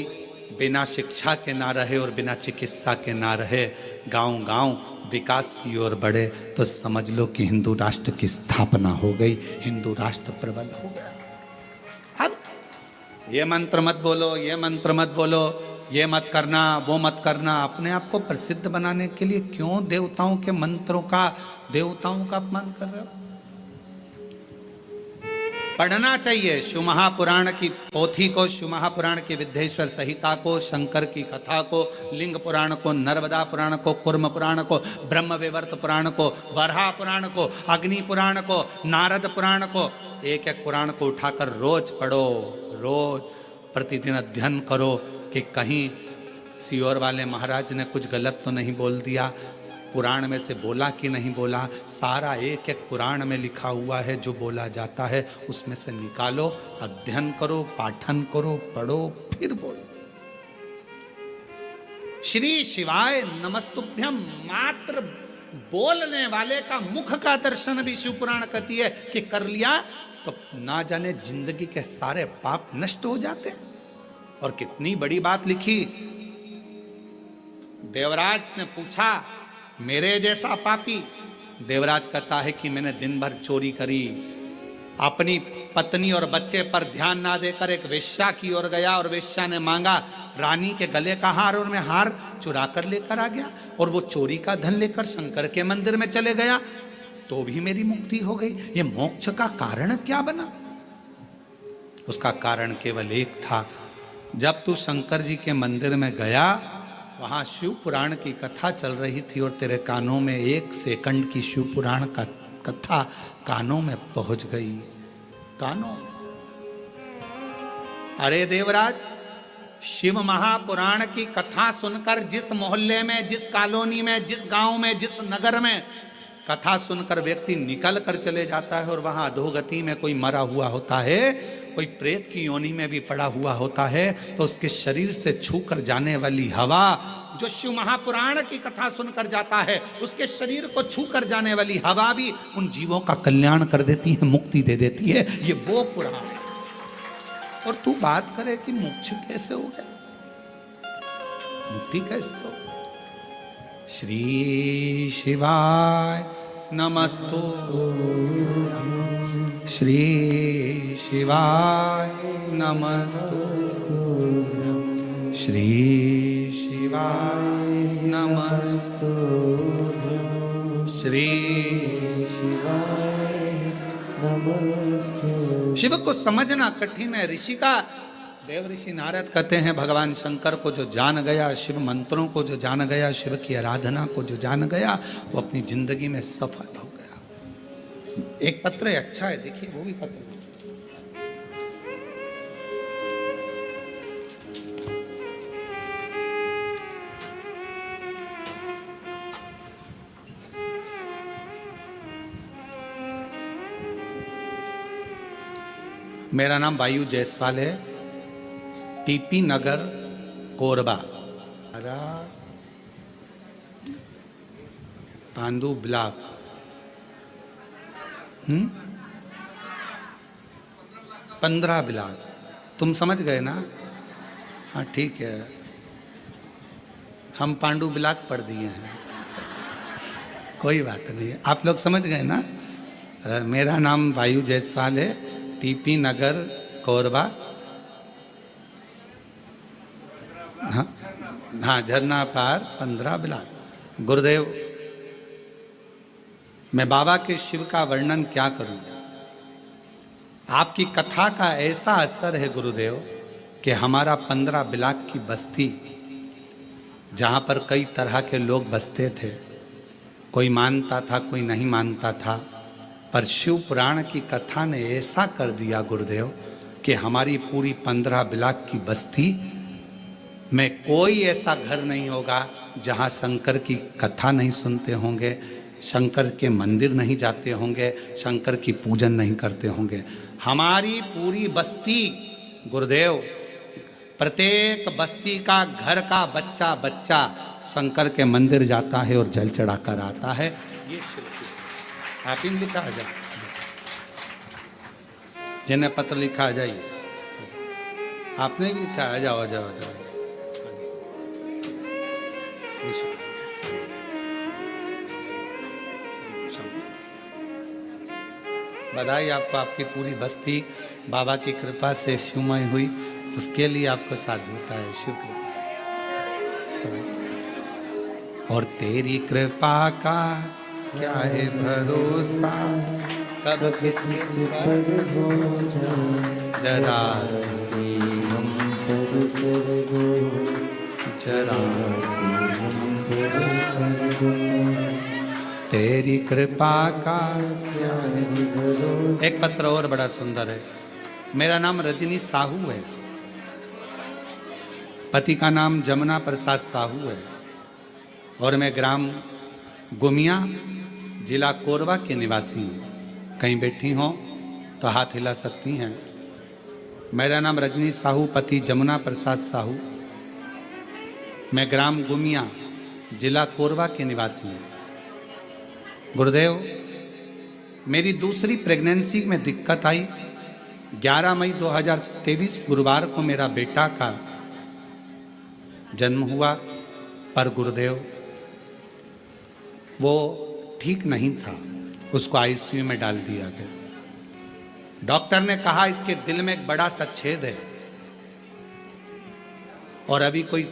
बिना शिक्षा के ना रहे और बिना चिकित्सा के ना रहे, गांव गांव विकास की ओर बढ़े तो समझ लो कि हिंदू राष्ट्र की स्थापना हो गई, हिंदू राष्ट्र प्रबल हो गया। अब ये मंत्र मत बोलो, ये मंत्र मत बोलो, ये मत करना, वो मत करना। अपने आप को प्रसिद्ध बनाने के लिए क्यों देवताओं के मंत्रों का, देवताओं का अपमान कर रहे हो? पढ़ना चाहिए शिव महापुराण की पोथी को, शिव महापुराण की विद्येश्वर संहिता को, शंकर की कथा को, लिंग पुराण को, नर्मदा पुराण को, कुर्म पुराण को, ब्रह्म विवर्त पुराण को, वराह पुराण को, अग्नि पुराण को, नारद पुराण को, एक एक पुराण को उठाकर रोज पढ़ो, रोज प्रतिदिन अध्ययन करो कि कहीं सीहोर वाले महाराज ने कुछ गलत तो नहीं बोल दिया, पुराण में से बोला कि नहीं बोला। सारा एक एक पुराण में लिखा हुआ है, जो बोला जाता है उसमें से निकालो, अध्ययन करो, पाठन करो, पढ़ो, फिर बोलो। श्री शिवाय नमस्तुभ्यम मात्र बोलने वाले का मुख का दर्शन भी शिव पुराण कहती है कि कर लिया तो ना जाने जिंदगी के सारे पाप नष्ट हो जाते हैं। और कितनी बड़ी बात लिखी। देवराज ने पूछा मेरे जैसा पापी, देवराज कहता है कि मैंने दिन भर चोरी करी, अपनी पत्नी और बच्चे पर ध्यान ना देकर एक वेश्या की ओर गया और वेश्या ने मांगा रानी के गले का हार और मैं हार चुरा कर लेकर आ गया और वो चोरी का धन लेकर शंकर के मंदिर में चले गया तो भी मेरी मुक्ति हो गई। ये मोक्ष का कारण क्या बना? उसका कारण केवल एक था, जब तू शंकर जी के मंदिर में गया वहां शिव पुराण की कथा चल रही थी और तेरे कानों में 1 सेकंड की शिव पुराण का कथा कानों में पहुंच गई, कानों। अरे देवराज, शिव महापुराण की कथा सुनकर जिस मोहल्ले में, जिस कॉलोनी में, जिस गांव में, जिस नगर में कथा सुनकर व्यक्ति निकल कर चले जाता है और वहां अधोगति में कोई मरा हुआ होता है, कोई प्रेत की योनि में भी पड़ा हुआ होता है, तो उसके शरीर से छूकर जाने वाली हवा, जो शिव महापुराण की कथा सुनकर जाता है, उसके शरीर को छूकर जाने वाली हवा भी उन जीवों का कल्याण कर देती है, मुक्ति दे देती है। ये वो पुराण है। और तू बात करे कि मोक्ष कैसे हो गया, मुक्ति कैसे हो? श्री शिवाय नमस्तु, श्री शिवाय नमस्तु, श्री शिवाय नमस्तु, श्री शिवाय नमस्तु। शिव को समझना कठिन है। ऋषि का देव ऋषि नारद कहते हैं भगवान शंकर को जो जान गया, शिव मंत्रों को जो जान गया, शिव की आराधना को जो जान गया, वो अपनी जिंदगी में सफल हो गया। एक पत्र है, अच्छा है, देखिए वो भी पत्र। मेरा नाम वायु जायसवाल है, टीपी नगर कोरबा, पांडु ब्लॉक। 15 ब्लॉक। तुम समझ गए ना? हाँ ठीक है, हम पांडु ब्लॉक पढ़ दिए हैं, कोई बात नहीं है, आप लोग समझ गए ना। मेरा नाम वायु जायसवाल है, टीपी नगर कोरबा। हाँ हाँ, झरना पार 15 ब्लॉक। गुरुदेव, मैं बाबा के शिव का वर्णन क्या करूं। आपकी कथा का ऐसा असर है गुरुदेव कि हमारा 15 ब्लॉक की बस्ती, जहां पर कई तरह के लोग बसते थे, कोई मानता था कोई नहीं मानता था, पर शिव पुराण की कथा ने ऐसा कर दिया गुरुदेव कि हमारी पूरी 15 ब्लॉक की बस्ती में कोई ऐसा घर नहीं होगा जहां शंकर की कथा नहीं सुनते होंगे, शंकर के मंदिर नहीं जाते होंगे, शंकर की पूजन नहीं करते होंगे। हमारी पूरी बस्ती गुरुदेव, प्रत्येक बस्ती का घर का बच्चा बच्चा शंकर के मंदिर जाता है और जल चढ़ाकर आता है। ये आप इन लिखा आ जाए, जिन्हें पत्र लिखा आ जाइए, आपने भी लिखा आ जाओ आ जाओ आ जाओ। बधाई आपको, आपकी पूरी बस्ती बाबा की कृपा से शिवमय हुई, उसके लिए आपको साधुता है, शिव कृपा। और तेरी कृपा का क्या है भरोसा, कब किसी पर हो जरा सी हम पर कर दो, जरा सी हम पर कर दो, तेरी कृपा का क्या है भरोसा। एक पत्र और बड़ा सुंदर है। मेरा नाम रजनी साहू है, पति का नाम जमुना प्रसाद साहू है, और मैं ग्राम गुमिया, जिला कोरबा के निवासी हूँ। कहीं बैठी हो तो हाथ हिला सकती हैं। मेरा नाम रजनी साहू, पति जमुना प्रसाद साहू, मैं ग्राम गुमिया, जिला कोरबा के निवासी हूँ। गुरुदेव, मेरी दूसरी प्रेगनेंसी में दिक्कत आई। 11 मई 2023 गुरुवार को मेरा बेटा का जन्म हुआ, पर गुरुदेव वो ठीक नहीं था, उसको आईसीयू में डाल दिया गया। डॉक्टर ने कहा इसके दिल में एक बड़ा सा छेद है और अभी कोई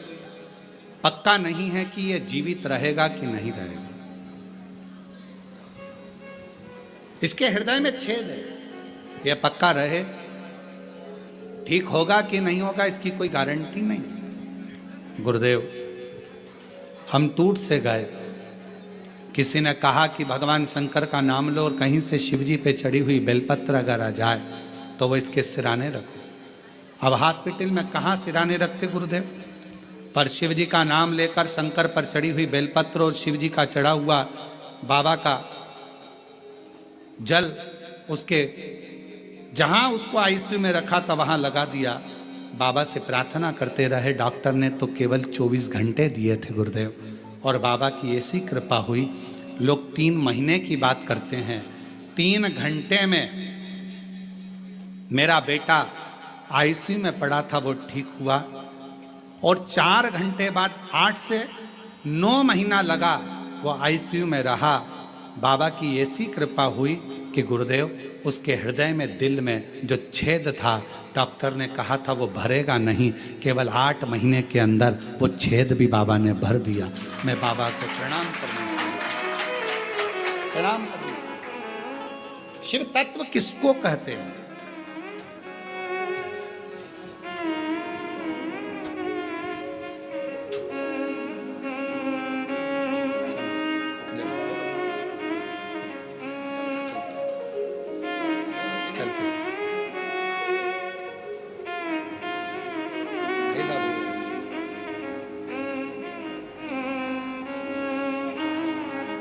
पक्का नहीं है कि ये जीवित रहेगा कि नहीं रहेगा। इसके हृदय में छेद है, यह पक्का रहे, ठीक होगा कि नहीं होगा इसकी कोई गारंटी नहीं। गुरुदेव, हम टूट से गए। किसी ने कहा कि भगवान शंकर का नाम लो और कहीं से शिवजी पे चढ़ी हुई बेलपत्र अगर आ जाए तो वो इसके सिराने रखो। अब हॉस्पिटल में कहाँ सिराने रखते गुरुदेव, पर शिवजी का नाम लेकर शंकर पर चढ़ी हुई बेलपत्र और शिवजी का चढ़ा हुआ बाबा का जल, उसके जहां उसको आईसीयू में रखा था वहां लगा दिया। बाबा से प्रार्थना करते रहे। डॉक्टर ने तो केवल 24 घंटे दिए थे गुरुदेव, और बाबा की ऐसी कृपा हुई। लोग 3 महीने की बात करते हैं, 3 घंटे में मेरा बेटा आईसीयू में पड़ा था, वो ठीक हुआ। और 4 घंटे बाद 8 से 9 महीना लगा वो आईसीयू में रहा। बाबा की ऐसी कृपा हुई कि गुरुदेव उसके हृदय में, दिल में जो छेद था, डॉक्टर ने कहा था वो भरेगा नहीं, केवल 8 महीने के अंदर वो छेद भी बाबा ने भर दिया। मैं बाबा को प्रणाम करने शिव तत्व किसको कहते हैं?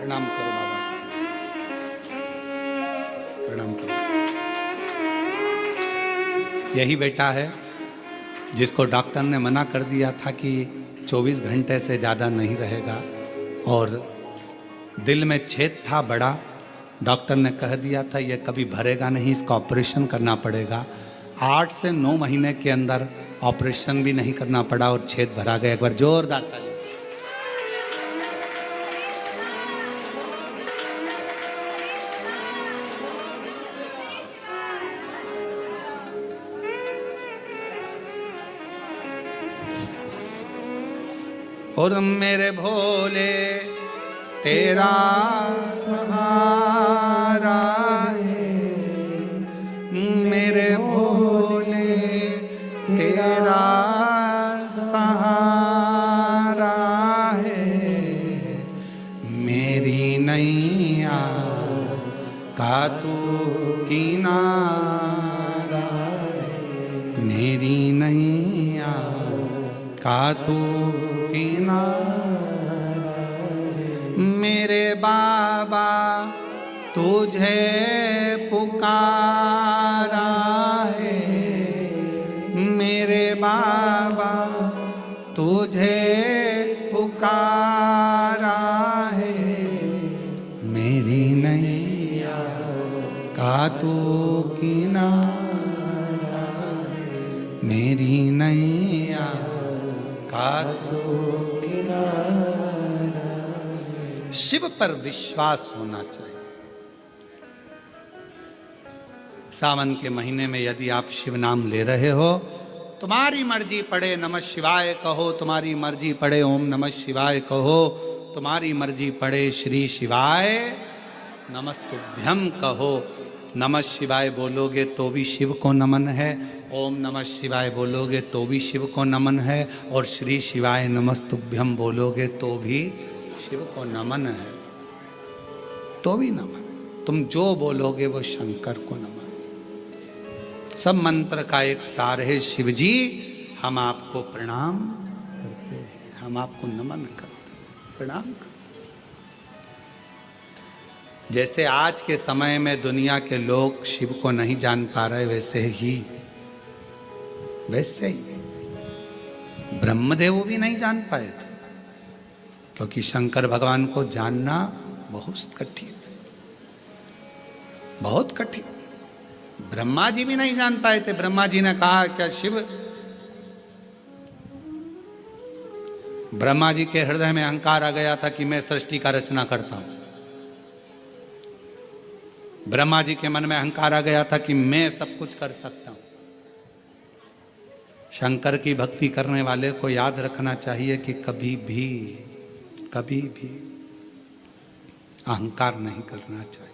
प्रणाम करो बाबा, प्रणाम करो। यही बेटा है जिसको डॉक्टर ने मना कर दिया था कि 24 घंटे से ज़्यादा नहीं रहेगा, और दिल में छेद था बड़ा। डॉक्टर ने कह दिया था ये कभी भरेगा नहीं, इसका ऑपरेशन करना पड़ेगा। 8 से 9 महीने के अंदर ऑपरेशन भी नहीं करना पड़ा और छेद भरा गया। एक बार जोरदार ताली। और मेरे भोले तेरा सहारा है, मेरे भोले तेरा सहारा है, मेरी नैया का तू किनारा है, मेरी नैया का तू मेरे बाबा तुझे पुकारा है, मेरे बाबा तुझे पुकारा है, मेरी नैया का तू किनारा, मेरी नैया का तू किनारा। शिव पर विश्वास होना चाहिए। सावन के महीने में यदि आप शिव नाम ले रहे हो, तुम्हारी मर्जी पड़े नमः शिवाय कहो, तुम्हारी मर्जी पड़े ओम नमः शिवाय कहो, तुम्हारी मर्जी पड़े श्री शिवाय नमस्तुभ्यम कहो। नमः शिवाय बोलोगे तो भी शिव को नमन है, ओम नमः शिवाय बोलोगे तो भी शिव को नमन है, और श्री शिवाय नमस्तुभ्यम बोलोगे तो भी शिव को नमन है, तो भी नमन। तुम जो बोलोगे वो शंकर को नमन। सब मंत्र का एक सार है, शिव जी हम आपको प्रणाम करते हैं, हम आपको नमन करते हैं, प्रणाम करते हैं। जैसे आज के समय में दुनिया के लोग शिव को नहीं जान पा रहे, वैसे ही ब्रह्मदेव भी नहीं जान पाए थे, क्योंकि शंकर भगवान को जानना बहुत कठिन है, बहुत कठिन। ब्रह्मा जी भी नहीं जान पाए थे। ब्रह्मा जी ने कहा क्या शिव, ब्रह्मा जी के हृदय में अहंकार आ गया था कि मैं सृष्टि का रचना करता हूं। ब्रह्मा जी के मन में अहंकार आ गया था कि मैं सब कुछ कर सकता हूं। शंकर की भक्ति करने वाले को याद रखना चाहिए कि कभी भी अहंकार नहीं करना चाहिए।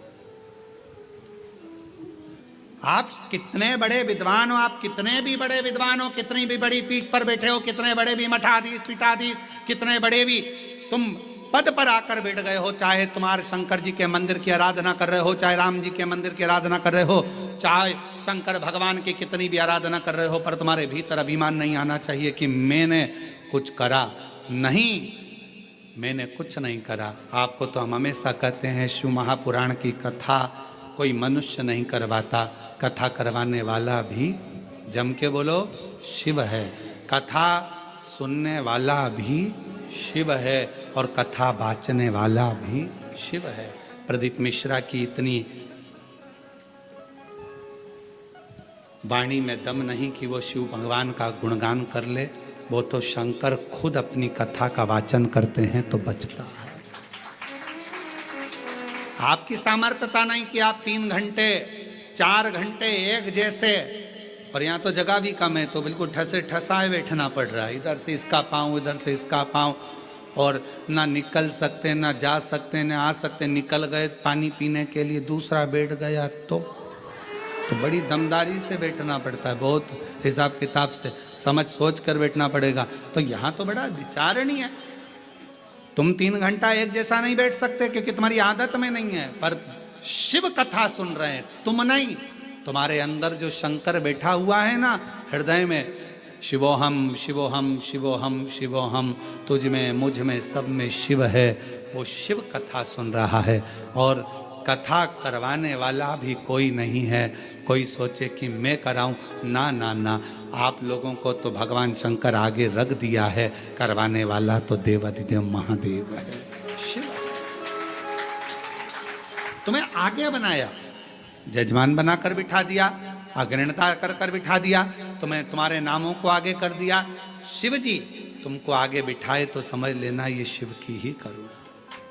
आप कितने बड़े विद्वान हो, आप कितने भी बड़े विद्वान हो, कितनी भी बड़ी पीठ पर बैठे हो, कितने बड़े भी मठाधीश पीठाधीश, कितने बड़े भी तुम पद पर आकर बैठ गए हो, चाहे तुम्हारे शंकर जी के मंदिर की आराधना कर रहे हो, चाहे राम जी के मंदिर की आराधना कर रहे हो, चाहे शंकर भगवान की कितनी भी आराधना कर रहे हो, पर तुम्हारे भीतर अभिमान नहीं आना चाहिए कि मैंने कुछ करा। नहीं, मैंने कुछ नहीं करा। आपको तो हम हमेशा कहते हैं शिव महापुराण की कथा कोई मनुष्य नहीं करवाता, कथा करवाने वाला भी जम के बोलो शिव है, कथा सुनने वाला भी शिव है, और कथा वाचने वाला भी शिव है। प्रदीप मिश्रा की इतनी वाणी में दम नहीं कि वो शिव भगवान का गुणगान कर ले, वो तो शंकर खुद अपनी कथा का वाचन करते हैं तो बचता है। आपकी सामर्थ्यता नहीं कि आप 3 घंटे 4 घंटे एक जैसे, और यहाँ तो जगह भी कम है तो बिल्कुल ठसे ठसाए बैठना पड़ रहा है, इधर से इसका पाँव इधर से इसका पाँव, और ना निकल सकते ना जा सकते ना आ सकते। निकल गए पानी पीने के लिए, दूसरा बैठ गया तो बड़ी दमदारी से बैठना पड़ता है, बहुत हिसाब किताब से समझ सोच कर बैठना पड़ेगा। तो यहाँ तो बड़ा विचारणीय है। तुम 3 घंटा एक जैसा नहीं बैठ सकते क्योंकि तुम्हारी आदत में नहीं है, पर शिव कथा सुन रहे हैं तुम नहीं, तुम्हारे अंदर जो शंकर बैठा हुआ है ना हृदय में, शिवोहम शिवोहम शिवोहम शिवोहम, तुझ में मुझ में सब में शिव है, वो शिव कथा सुन रहा है। और कथा करवाने वाला भी कोई नहीं है। कोई सोचे कि मैं कराऊं, ना ना ना, आप लोगों को तो भगवान शंकर आगे रख दिया है, करवाने वाला तो देवाधिदेव महादेव है, शिव। तुम्हें आगे बनाया, जजमान बनाकर बिठा दिया, अग्रणता कर बिठा दिया, तुम्हें तुम्हारे नामों को आगे कर दिया। शिव जी तुमको आगे बिठाए तो समझ लेना ये शिव की ही करुणा,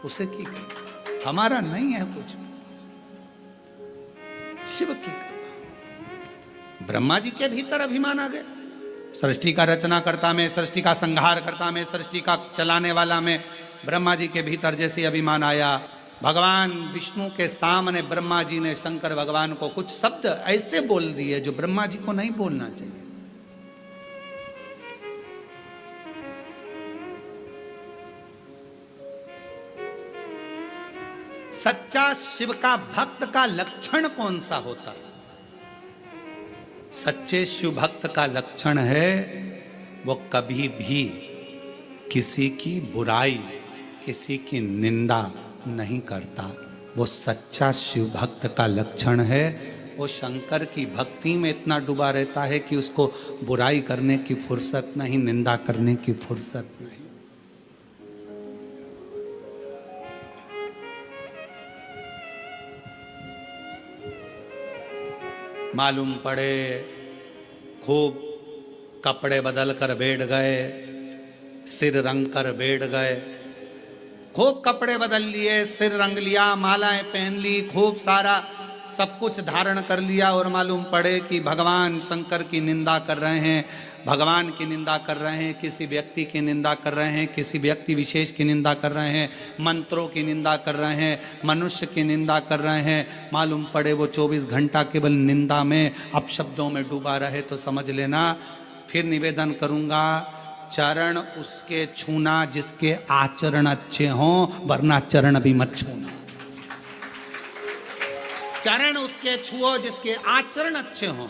उसे की कृपा, हमारा नहीं है कुछ, शिव की कृपा। ब्रह्मा जी के भीतर अभिमान आ गया, सृष्टि का रचना करता में, सृष्टि का संहार करता में, सृष्टि का चलाने वाला में ब्रह्मा जी के भीतर जैसे अभिमान आया। भगवान विष्णु के सामने ब्रह्मा जी ने शंकर भगवान को कुछ शब्द ऐसे बोल दिए जो ब्रह्मा जी को नहीं बोलना चाहिए। सच्चा शिव का भक्त का लक्षण कौन सा होता है? सच्चे शिव भक्त का लक्षण है वो कभी भी किसी की बुराई, किसी की निंदा नहीं करता। वो सच्चा शिव भक्त का लक्षण है। वो शंकर की भक्ति में इतना डूबा रहता है कि उसको बुराई करने की फुर्सत नहीं, निंदा करने की फुर्सत नहीं। मालूम पड़े खूब कपड़े बदल कर बैठ गए, सिर रंग कर बैठ गए, खूब कपड़े बदल लिए, सिर रंग लिया, मालाएं पहन ली, खूब सारा सब कुछ धारण कर लिया, और मालूम पड़े कि भगवान शंकर की निंदा कर रहे हैं, भगवान की निंदा कर रहे हैं, किसी व्यक्ति की निंदा कर रहे हैं, किसी व्यक्ति विशेष की निंदा कर रहे हैं, मंत्रों की निंदा कर रहे हैं, मनुष्य की निंदा कर रहे हैं। मालूम पड़े वो 24 घंटा केवल निंदा में, अपशब्दों में डूबा रहे तो समझ लेना। फिर निवेदन करूंगा, चरण उसके छूना जिसके आचरण अच्छे हों, वरना चरण भी मत छूना। चरण उसके छुओ जिसके आचरण अच्छे हों,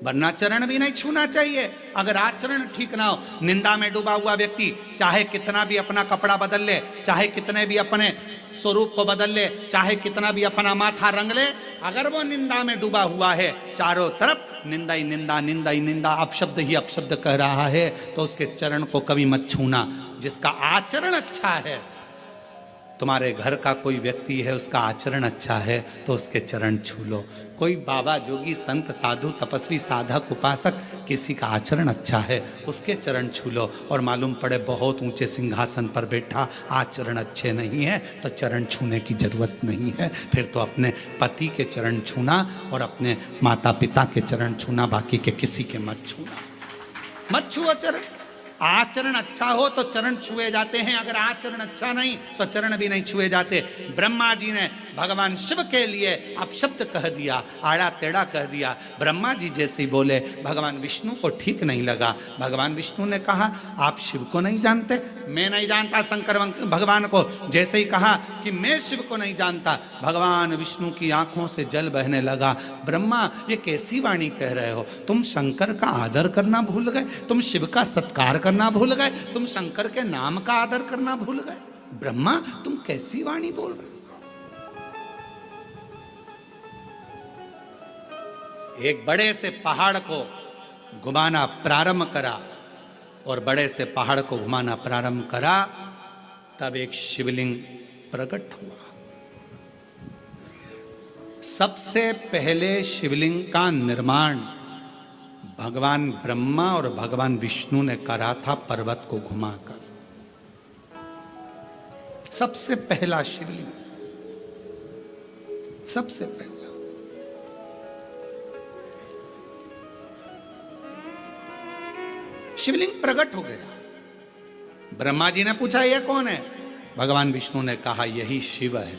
वरना चरण भी नहीं छूना चाहिए। अगर आचरण ठीक ना हो, निंदा में डूबा हुआ व्यक्ति चाहे कितना भी अपना कपड़ा बदल ले, चाहे कितने भी अपने स्वरूप को बदल ले, चाहे कितना भी अपना माथा रंग ले, अगर वो निंदा में डूबा हुआ है, चारों तरफ निंदा ही निंदा, निंदा ही निंदा, अपशब्द ही अपशब्द कह रहा है, तो उसके चरण को कभी मत छूना। जिसका आचरण अच्छा है, तुम्हारे घर का कोई व्यक्ति है उसका आचरण अच्छा है तो उसके चरण छू लो। कोई बाबा जोगी संत साधु तपस्वी साधक उपासक किसी का आचरण अच्छा है उसके चरण छू लो। और मालूम पड़े बहुत ऊंचे सिंहासन पर बैठा, आचरण अच्छे नहीं है तो चरण छूने की जरूरत नहीं है। फिर तो अपने पति के चरण छूना और अपने माता पिता के चरण छूना, बाकी के किसी के मत छूना, मत छुओ चरण। आचरण अच्छा हो तो चरण छुए जाते हैं, अगर आचरण अच्छा नहीं तो चरण भी नहीं छुए जाते। ब्रह्मा जी ने भगवान शिव के लिए अपशब्द कह दिया, आड़ा टेढ़ा कह दिया। ब्रह्मा जी जैसे ही बोले, भगवान विष्णु को ठीक नहीं लगा। भगवान विष्णु ने कहा आप शिव को नहीं जानते? मैं नहीं जानता शंकर भगवान को। जैसे ही कहा कि मैं शिव को नहीं जानता, भगवान विष्णु की आंखों से जल बहने लगा। ब्रह्मा ये कैसी वाणी कह रहे हो? तुम शंकर का आदर करना भूल गए, तुम शिव का सत्कार करना भूल गए, तुम शंकर के नाम का आदर करना भूल गए। ब्रह्मा तुम कैसी वाणी बोल रहे? एक बड़े से पहाड़ को घुमाना प्रारंभ करा, और बड़े से पहाड़ को घुमाना प्रारंभ करा, तब एक शिवलिंग प्रकट हुआ। सबसे पहले शिवलिंग का निर्माण भगवान ब्रह्मा और भगवान विष्णु ने करा था, पर्वत को घुमाकर। सबसे पहला शिवलिंग, सबसे पहला। शिवलिंग प्रकट हो गया। ब्रह्मा जी ने पूछा यह कौन है? भगवान विष्णु ने कहा यही शिव है।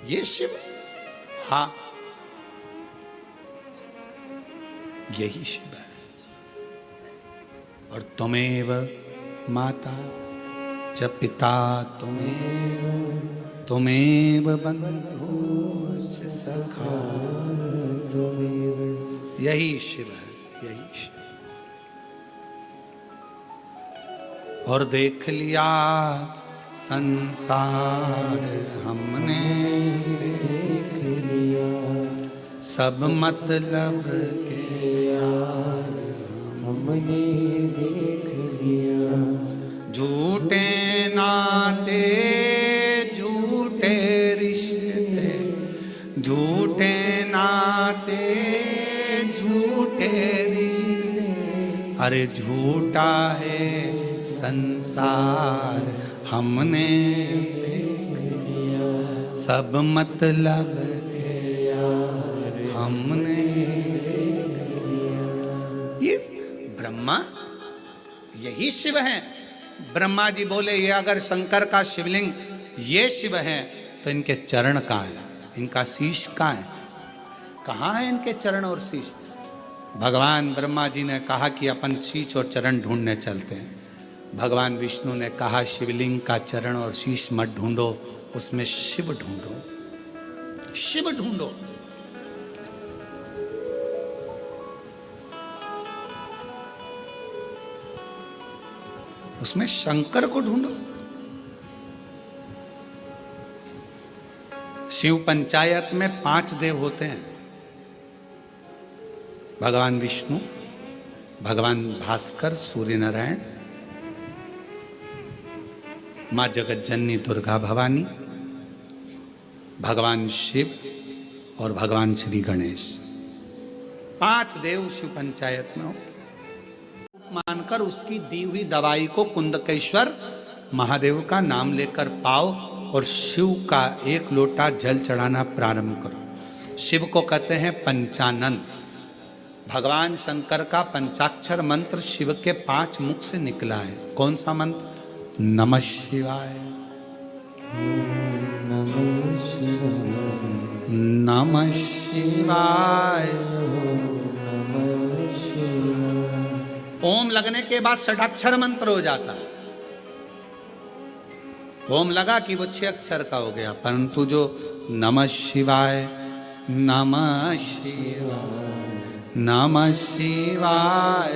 ये शिव? हाँ, यही शिव है। और तुमेव माता च पिता तुमेव बंधु च सखा तुमेव। यही शिव है, यही शिव। और देख लिया संसार हमने देख लिया, सब मतलब के यार हमने देख लिया। झूठे नाते झूठे रिश्ते, झूठे नाते झूठे रिश्ते, अरे झूठा है संसार हमने देख लिया, सब मतलब के यार हमने देख लिया। ये ब्रह्मा यही शिव है। ब्रह्मा जी बोले ये अगर शंकर का शिवलिंग ये शिव है तो इनके चरण कहाँ है, इनका शीश कहाँ है, कहाँ है इनके चरण और शीश। भगवान ब्रह्मा जी ने कहा कि अपन शीश और चरण ढूंढने चलते हैं। भगवान विष्णु ने कहा शिवलिंग का चरण और शीश मत ढूंढो, उसमें शिव ढूंढो, शिव ढूंढो। उसमें शंकर को ढूंढो। शिव पंचायत में 5 देव होते हैं, भगवान विष्णु, भगवान भास्कर, सूर्य नारायण, मां जगत जननी दुर्गा भवानी, भगवान शिव और भगवान श्री गणेश। 5 देव शिव पंचायत में होते। मानकर उसकी दी हुई दवाई को कुंदकेश्वर महादेव का नाम लेकर पाओ और शिव का 1 लोटा जल चढ़ाना प्रारंभ करो। शिव को कहते हैं पंचानन। भगवान शंकर का पंचाक्षर मंत्र शिव के 5 मुख से निकला है। कौन सा मंत्र? नमः शिवाय, नमः शिवाय, नमः शिवाय। नमः शिवाय। ओम लगने के बाद षडाक्षर मंत्र हो जाता है। ओम लगा कि वो 6 अक्षर का हो गया, परंतु जो नमः शिवाय, नमः शिवाय, नमः शिवाय,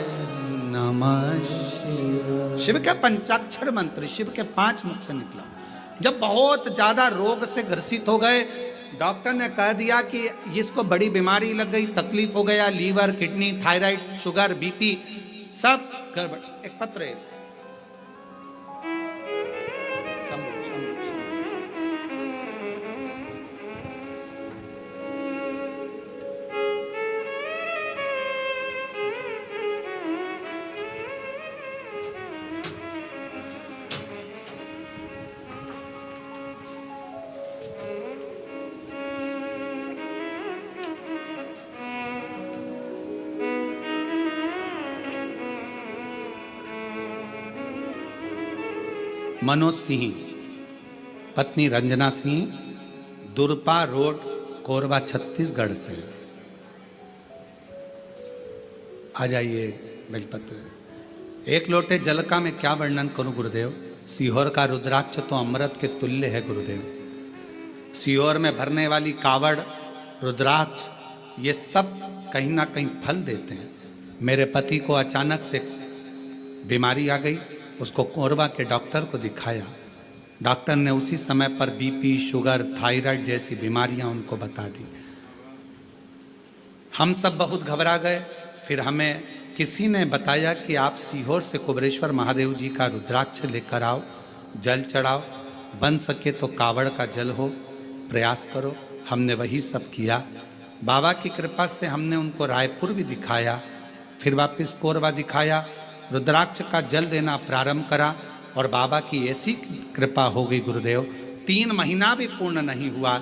नमः शिवाय, शिव के पंचाक्षर मंत्र शिव के 5 मुख से निकला। जब बहुत ज्यादा रोग से ग्रसित हो गए, डॉक्टर ने कह दिया कि इसको बड़ी बीमारी लग गई, तकलीफ हो गया, liver, kidney, thyroid, sugar, BP सब गड़बड़। एक पत्र है, मनोज सिंह, पत्नी रंजना सिंह, दुरपा रोड, कोरबा, छत्तीसगढ़ से। आ जाइए बेलपत्र। 1 लोटे जल का मैं क्या वर्णन करूं गुरुदेव। सीहोर का रुद्राक्ष तो अमृत के तुल्य है गुरुदेव। सीहोर में भरने वाली कावड़, रुद्राक्ष, ये सब कहीं ना कहीं फल देते हैं। मेरे पति को अचानक से बीमारी आ गई, उसको कोरबा के डॉक्टर को दिखाया। डॉक्टर ने उसी समय पर बीपी, शुगर, थायराइड जैसी बीमारियां उनको बता दी। हम सब बहुत घबरा गए। फिर हमें किसी ने बताया कि आप सीहोर से कुबरेश्वर महादेव जी का रुद्राक्ष लेकर आओ, जल चढ़ाओ, बन सके तो कावड़ का जल हो, प्रयास करो। हमने वही सब किया। बाबा की कृपा से हमने उनको रायपुर भी दिखाया, फिर वापस कोरबा दिखाया, रुद्राक्ष का जल देना प्रारंभ करा और बाबा की ऐसी कृपा हो गई गुरुदेव, 3 महीना भी पूर्ण नहीं हुआ,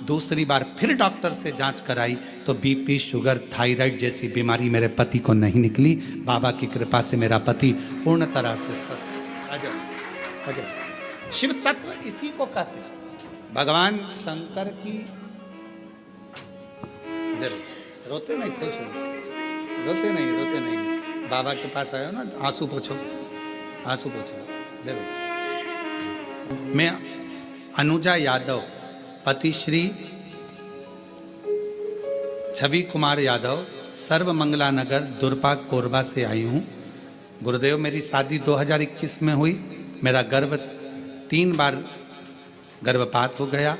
दूसरी बार फिर डॉक्टर से जांच कराई तो बीपी, शुगर, थायराइड जैसी बीमारी मेरे पति को नहीं निकली। बाबा की कृपा से मेरा पति पूर्ण तरह से स्वस्थ। अजय अजय शिव तत्व इसी को कहते हैं। भगवान शंकर की जरूर रोते नहीं, खुश रोते नहीं, रोते नहीं। बाबा के पास आयो ना, आंसू पोछो, आंसू पोछो। देखो, मैं अनुजा यादव, पति श्री छवि कुमार यादव, सर्व मंगला नगर, दुर्पा, कोरबा से आई हूँ। गुरुदेव, मेरी शादी 2021 में हुई। मेरा गर्भ 3 बार गर्भपात हो गया।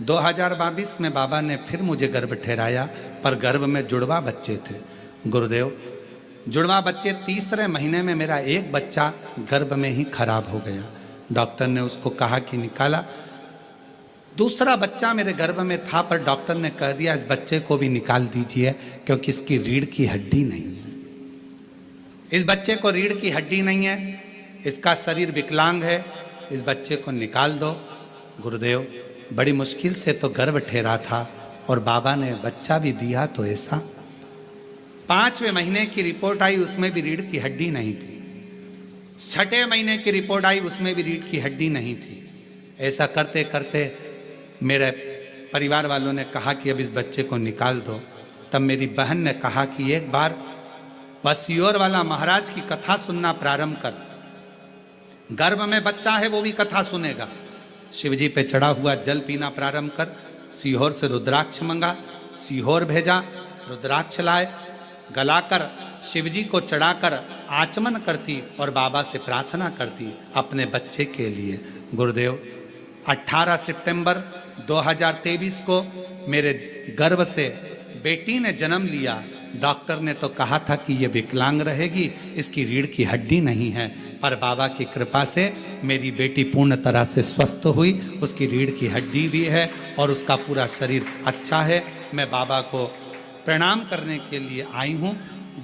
2022 में बाबा ने फिर मुझे गर्भ ठहराया, पर गर्भ में जुड़वा बच्चे थे। गुरुदेव, जुड़वा बच्चे, तीसरे महीने में मेरा एक बच्चा गर्भ में ही खराब हो गया। डॉक्टर ने उसको कहा कि निकाला। दूसरा बच्चा मेरे गर्भ में था, पर डॉक्टर ने कह दिया इस बच्चे को भी निकाल दीजिए, क्योंकि इसकी रीढ़ की हड्डी नहीं है। इस बच्चे को रीढ़ की हड्डी नहीं है, इसका शरीर विकलांग है, इस बच्चे को निकाल दो। गुरुदेव, बड़ी मुश्किल से तो गर्भ ठहरा था और बाबा ने बच्चा भी दिया तो ऐसा। 5वें महीने की रिपोर्ट आई, उसमें भी रीढ़ की हड्डी नहीं थी। 6ठे महीने की रिपोर्ट आई, उसमें भी रीढ़ की हड्डी नहीं थी। ऐसा करते करते मेरे परिवार वालों ने कहा कि अब इस बच्चे को निकाल दो। तब मेरी बहन ने कहा कि एक बार बसियोर वाला महाराज की कथा सुनना प्रारंभ कर, गर्भ में बच्चा है वो भी कथा सुनेगा। शिवजी पे चढ़ा हुआ जल पीना प्रारंभ कर। सीहोर से रुद्राक्ष मंगा, सीहोर भेजा, रुद्राक्ष लाए, गलाकर शिवजी को चढ़ाकर आचमन करती और बाबा से प्रार्थना करती अपने बच्चे के लिए। गुरुदेव, 18 सितंबर 2023 को मेरे गर्भ से बेटी ने जन्म लिया। डॉक्टर ने तो कहा था कि ये विकलांग रहेगी, इसकी रीढ़ की हड्डी नहीं है, पर बाबा की कृपा से मेरी बेटी पूर्ण तरह से स्वस्थ हुई। उसकी रीढ़ की हड्डी भी है और उसका पूरा शरीर अच्छा है। मैं बाबा को प्रणाम करने के लिए आई हूँ।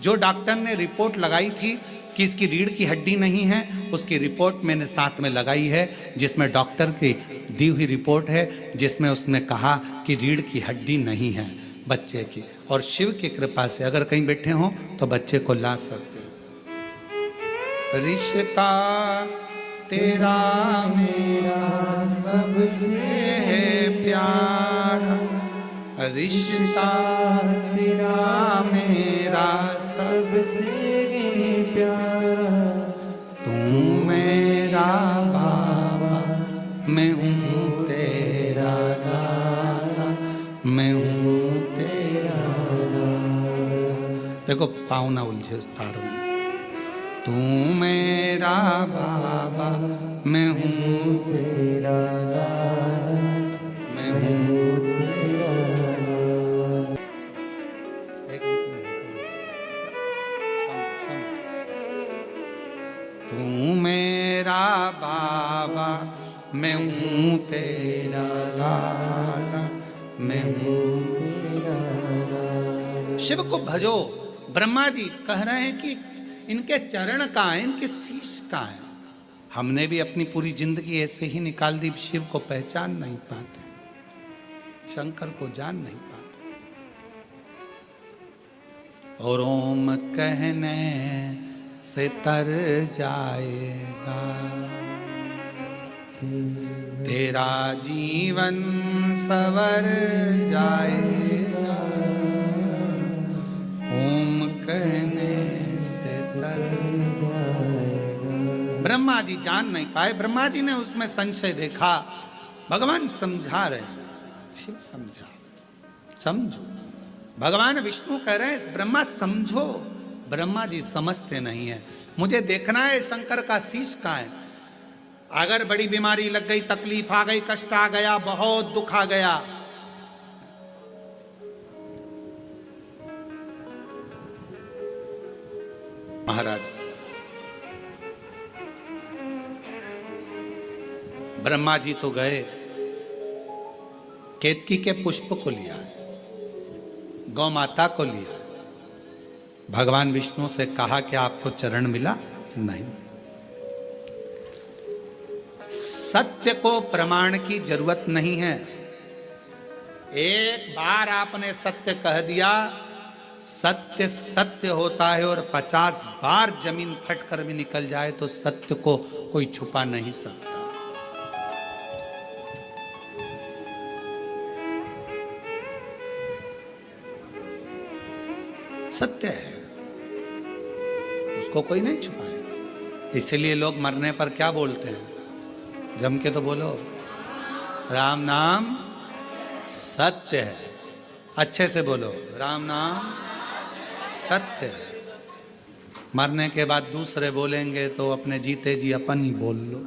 जो डॉक्टर ने रिपोर्ट लगाई थी कि इसकी रीढ़ की हड्डी नहीं है, उसकी रिपोर्ट मैंने साथ में लगाई है, जिसमें डॉक्टर की दी हुई रिपोर्ट है, जिसमें उसने कहा कि रीढ़ की हड्डी नहीं है बच्चे की। और शिव की कृपा से अगर कहीं बैठे हों तो बच्चे को ला सकते हैं। रिश्ता तेरा मेरा सबसे है प्यारा, रिश्ता तेरा मेरा सबसे प्यारा। तू मेरा बाबा, मैं हूँ तेरा लाला, मैं हूँ तेरा लाला। देखो पाँव ना उलझे उस तार में। तू मेरा बाबा, मैं हूँ तेरा लाला, मैं हूँ तेरा लाला। तू मेरा बाबा, मैं हूँ तेरा लाला, मैं हूँ तेरा लाला। शिव को भजो। ब्रह्मा जी कह रहे हैं कि इनके चरण कहाँ हैं, इनके शीश कहाँ हैं। हमने भी अपनी पूरी जिंदगी ऐसे ही निकाल दी, शिव को पहचान नहीं पाते, शंकर को जान नहीं पाते। और ओम कहने से तर जाएगा तेरा जीवन सवर जाएगा। ओम कहने से तर जाएगा। ब्रह्मा जी जान नहीं पाए, ब्रह्मा जी ने उसमें संशय देखा। भगवान समझा रहे हैं, शिव समझा, समझो। भगवान विष्णु कह रहे हैं ब्रह्मा समझो। ब्रह्मा जी समझते नहीं है। मुझे देखना है शंकर का शीश कहाँ है। अगर बड़ी बीमारी लग गई, तकलीफ आ गई, कष्ट आ गया, बहुत दुख आ गया, महाराज ब्रह्मा जी तो गए, केतकी के पुष्प को लिया, गौ माता को लिया। भगवान विष्णु से कहा कि आपको चरण मिला? नहीं। सत्य को प्रमाण की जरूरत नहीं है। एक बार आपने सत्य कह दिया, सत्य सत्य होता है। और 50 बार जमीन फटकर भी निकल जाए तो सत्य को कोई छुपा नहीं सकता। सत्य है, उसको कोई नहीं छुपाए। इसलिए लोग मरने पर क्या बोलते हैं? जम के तो बोलो, राम नाम सत्य है। अच्छे से बोलो, राम नाम सत्य है। मरने के बाद दूसरे बोलेंगे तो अपने जीते जी अपन ही बोल लो,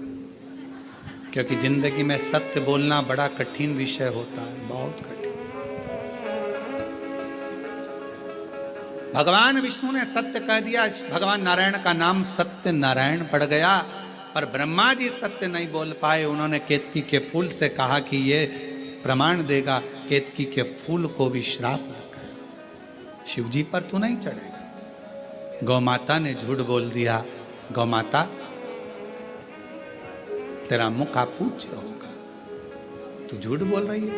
क्योंकि जिंदगी में सत्य बोलना बड़ा कठिन विषय होता है, बहुत कठिन। भगवान विष्णु ने सत्य कह दिया, भगवान नारायण का नाम सत्य नारायण पड़ गया, पर ब्रह्मा जी सत्य नहीं बोल पाए। उन्होंने केतकी के फूल से कहा कि ये प्रमाण देगा, केतकी के फूल को भी श्राप लग गया, शिव जी पर तू नहीं चढ़ेगा। गौ माता ने झूठ बोल दिया, गौ माता तेरा मुख पूज्य होगा, तू झूठ बोल रही है।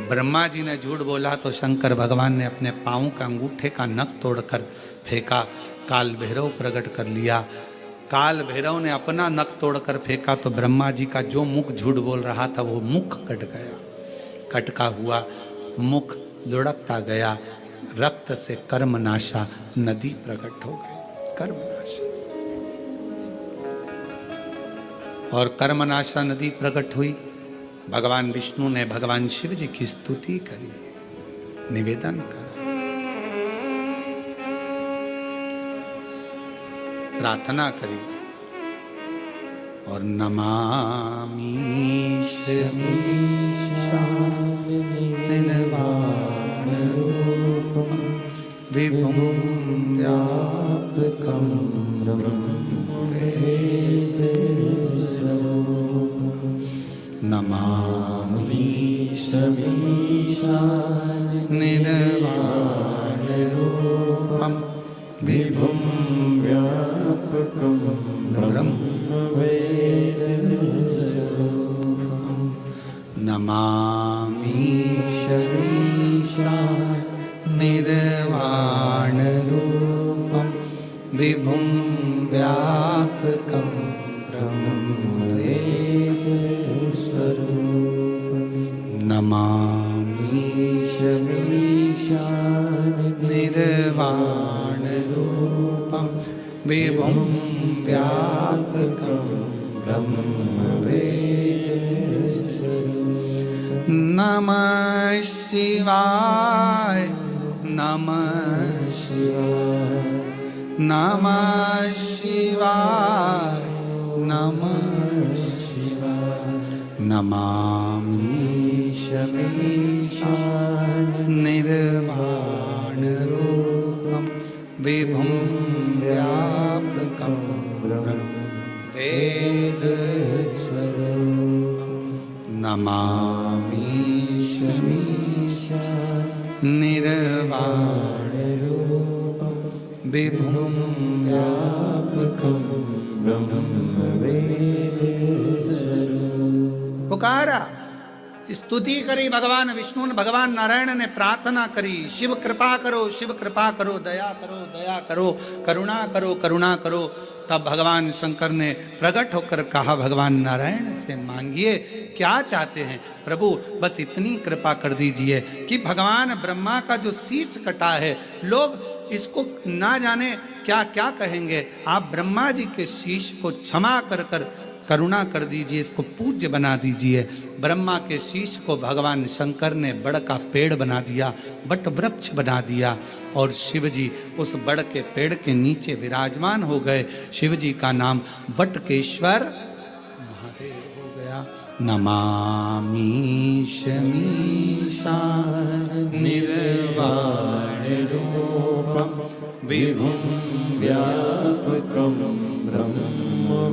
ब्रह्मा जी ने झूठ बोला तो शंकर भगवान ने अपने पांव का अंगूठे का नख तोड़कर फेंका, काल भैरव प्रकट कर लिया। काल भैरव ने अपना नख तोड़कर फेंका तो ब्रह्मा जी का जो मुख झूठ बोल रहा था वो मुख कट गया, कटका हुआ मुख लुढ़कता गया। रक्त से कर्मनाशा नदी प्रकट हो गई, कर्मनाशा। और कर्मनाशा नदी प्रकट हुई। भगवान विष्णु ने भगवान शिव जी की स्तुति करी, निवेदन करा, प्रार्थना करी और नमामि विभुं व्यापकं नमामि निर्वाणरूपं विभुं व्यापकं ब्रह्मवेदस्वरूपं नमामि निर्वाणरूपं विभुं व्यापकं नमामि निर्वाणरूपं विभुं व्यापकं ब्रह्मवेदस्वरूपं नमः शिवाय नमः शिवाय नमः शिवाय नमः शिवाय नमामि निर्वाणरूपं विभुं व्यापकं ब्रह्मवेदस्वरूपं नमामि निर्वाणरूपं विभुं व्यापकं ब्रह्मवेदस्वरूपं। पुकारा, स्तुति करी भगवान विष्णु ने, भगवान नारायण ने प्रार्थना करी, शिव कृपा करो, शिव कृपा करो, दया करो, दया करो, करुणा करो, करुणा करो। तब भगवान शंकर ने प्रकट होकर कहा, भगवान नारायण से मांगिए, क्या चाहते हैं प्रभु, बस इतनी कृपा कर दीजिए कि भगवान ब्रह्मा का जो शीश कटा है, लोग इसको ना जाने क्या क्या कहेंगे, आप ब्रह्मा जी के शीश को क्षमा कर कर करुणा कर दीजिए, इसको पूज्य बना दीजिए। ब्रह्मा के शीश को भगवान शंकर ने बड़ का पेड़ बना दिया, बट वृक्ष बना दिया, और शिव जी उस बड़ के पेड़ के नीचे विराजमान हो गए। शिव जी का नाम वटकेश्वर महादेव हो गया। नमामि निर्वाणरूपं विभुं व्यापकं ब्रह्मवेदस्वरूपं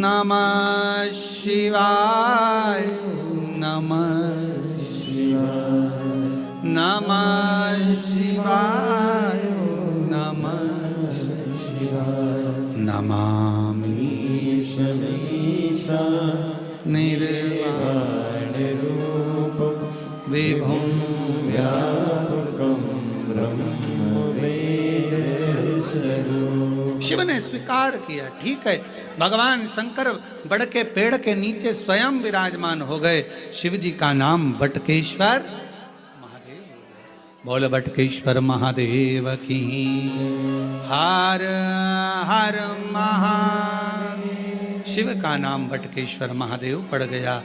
नमः शिवाय नमः शिवाय नमः शिवाय नमः शिवाय नमामि निर्वाणरूपं विभुं व्यापकं ब्रह्मवेदस्वरूपं। शिव ने स्वीकार किया, ठीक है, भगवान शंकर बड़ के पेड़ के नीचे स्वयं विराजमान हो गए। शिव जी का नाम वटकेश्वर महादेव। बोल वटकेश्वर महादेव की। हर हर महादेव। शिव का नाम वटकेश्वर महादेव पड़ गया।